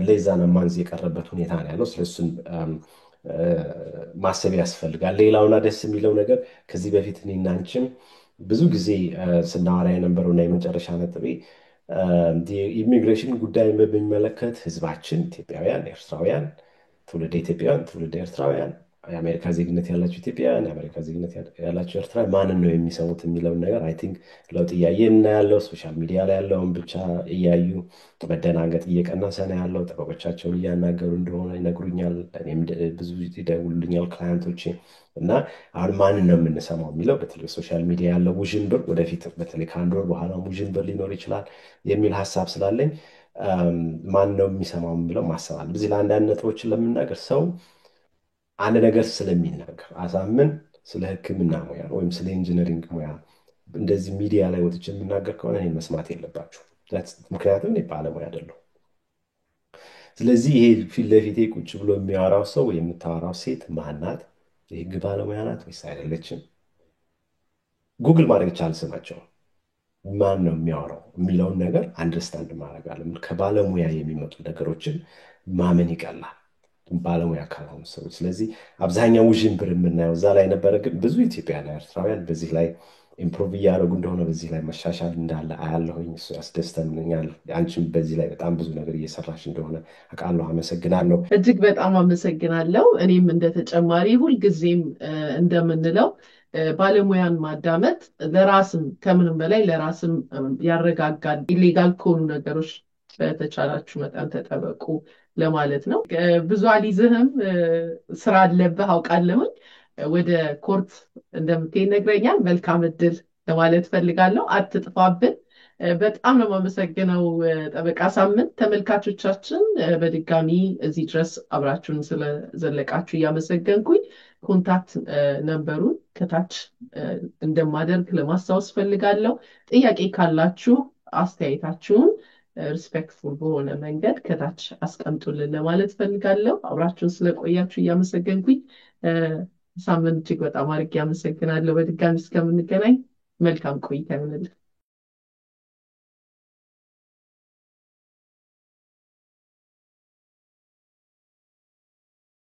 ለዛና ማንዝ የቀረበት ሁኔታ ነው ያለው። ስለሱን ማሰብ ያስፈልጋል። ሌላውና ደስ የሚለው ነገር ከዚህ በፊት እኔና አንቺም ብዙ ጊዜ ስናወራ የነበረውና የመጨረሻ ነጥቤ የኢሚግሬሽን ጉዳይ በሚመለከት ህዝባችን ኢትዮጵያውያን፣ ኤርትራውያን፣ ትውልደ ኢትዮጵያውያን፣ ትውልደ ኤርትራውያን፣ የአሜሪካ ዜግነት ያላቸው ኢትዮጵያውያን፣ የአሜሪካ ዜግነት ያላቸው ኤርትራ ማንን ነው የሚሰሙት የሚለውን ነገር አይ ቲንክ ለውጥ እያየን ያለው ሶሻል ሚዲያ ላይ ያለውን ብቻ እያዩ መደናገጥ እየቀነሰ ነው ያለው። ጠበቆቻቸውን እያናገሩ እንደሆነ ይነግሩኛል። እኔም ብዙ ይደውሉልኛል ክላይንቶቼ እና አሁን ማንን ነው የምንሰማው የሚለው በተለይ ሶሻል ሚዲያ ያለው ውዥንብር ወደፊት በተለይ ከአንድ ወር በኋላ ውዥንብር ሊኖር ይችላል የሚል ሀሳብ ስላለኝ ማን ነው የሚሰማው የሚለው ማሰብ አለ። በዚህ ለአንዳንድ ነጥቦችን ለምናገር ሰው አንድ ነገር ስለሚናገር አሳምን ስለ ሕክምና ሙያ ወይም ስለ ኢንጂነሪንግ ሙያ እንደዚህ ሚዲያ ላይ ወጥቼ የምናገር ከሆነ ይሄን መስማት የለባችሁ። ምክንያቱም እኔ ባለሙያ አይደለሁ። ስለዚህ ይሄ ፊት ለፊቴ ቁጭ ብሎ የሚያወራው ሰው የምታወራው ሴት ማናት? የህግ ባለሙያ ናት ወይስ አይደለችም? ጉግል ማድረግ ይቻላል። ስማቸው ማን ነው የሚያወራው የሚለውን ነገር አንደርስታንድ ማድረግ አለ። ከባለሙያ የሚመጡ ነገሮችን ማመን ይቀላል ባለሙያ ካልሆኑ ሰዎች። ስለዚህ አብዛኛው ውዥንብር የምናየው እዛ ላይ ነበረ። ግን ብዙ ኢትዮጵያውያን ኤርትራውያን በዚህ ላይ ኢምፕሩቭ እያደረጉ እንደሆነ በዚህ ላይ መሻሻል እንዳለ አያለሁኝ። እሱ ያስደስተኛል። አንቺም በዚህ ላይ በጣም ብዙ ነገር እየሰራሽ እንደሆነ አውቃለሁ። አመሰግናለሁ። እጅግ በጣም አመሰግናለሁ። እኔም እንደ ተጨማሪ ሁልጊዜም እንደምንለው ባለሙያን ማዳመጥ ለራስም ከምንም በላይ ለራስም ያረጋጋል። ኢሌጋል ከሆኑ ነገሮች በተቻላችሁ መጠን ተጠበቁ ለማለት ነው። ብዙ አልይዝህም፣ ስራ አለብህ አውቃለሁኝ። ወደ ኮርት እንደምትሄድ ነግረኛል። መልካም እድል ለማለት ፈልጋለሁ። አትጥፋብን። በጣም ነው የማመሰግነው ጠበቃ ሳምንት። ተመልካቾቻችን በድጋሚ እዚህ ድረስ አብራችሁን ስለዘለቃችሁ እያመሰገንኩኝ ኮንታክት ነምበሩን ከታች እንደማደርግ ለማስታወስ ፈልጋለሁ። ጥያቄ ካላችሁ አስተያየታችሁን ሪስፔክትፉል በሆነ መንገድ ከታች አስቀምጡልን ለማለት ፈልጋለሁ። አብራችሁን ስለቆያችሁ እያመሰገንኩኝ ሳምንት እጅግ በጣም አድርጌ አመሰግናለሁ። በድጋሚ እስከምንገናኝ መልካም ቆይታ ይሁንልን።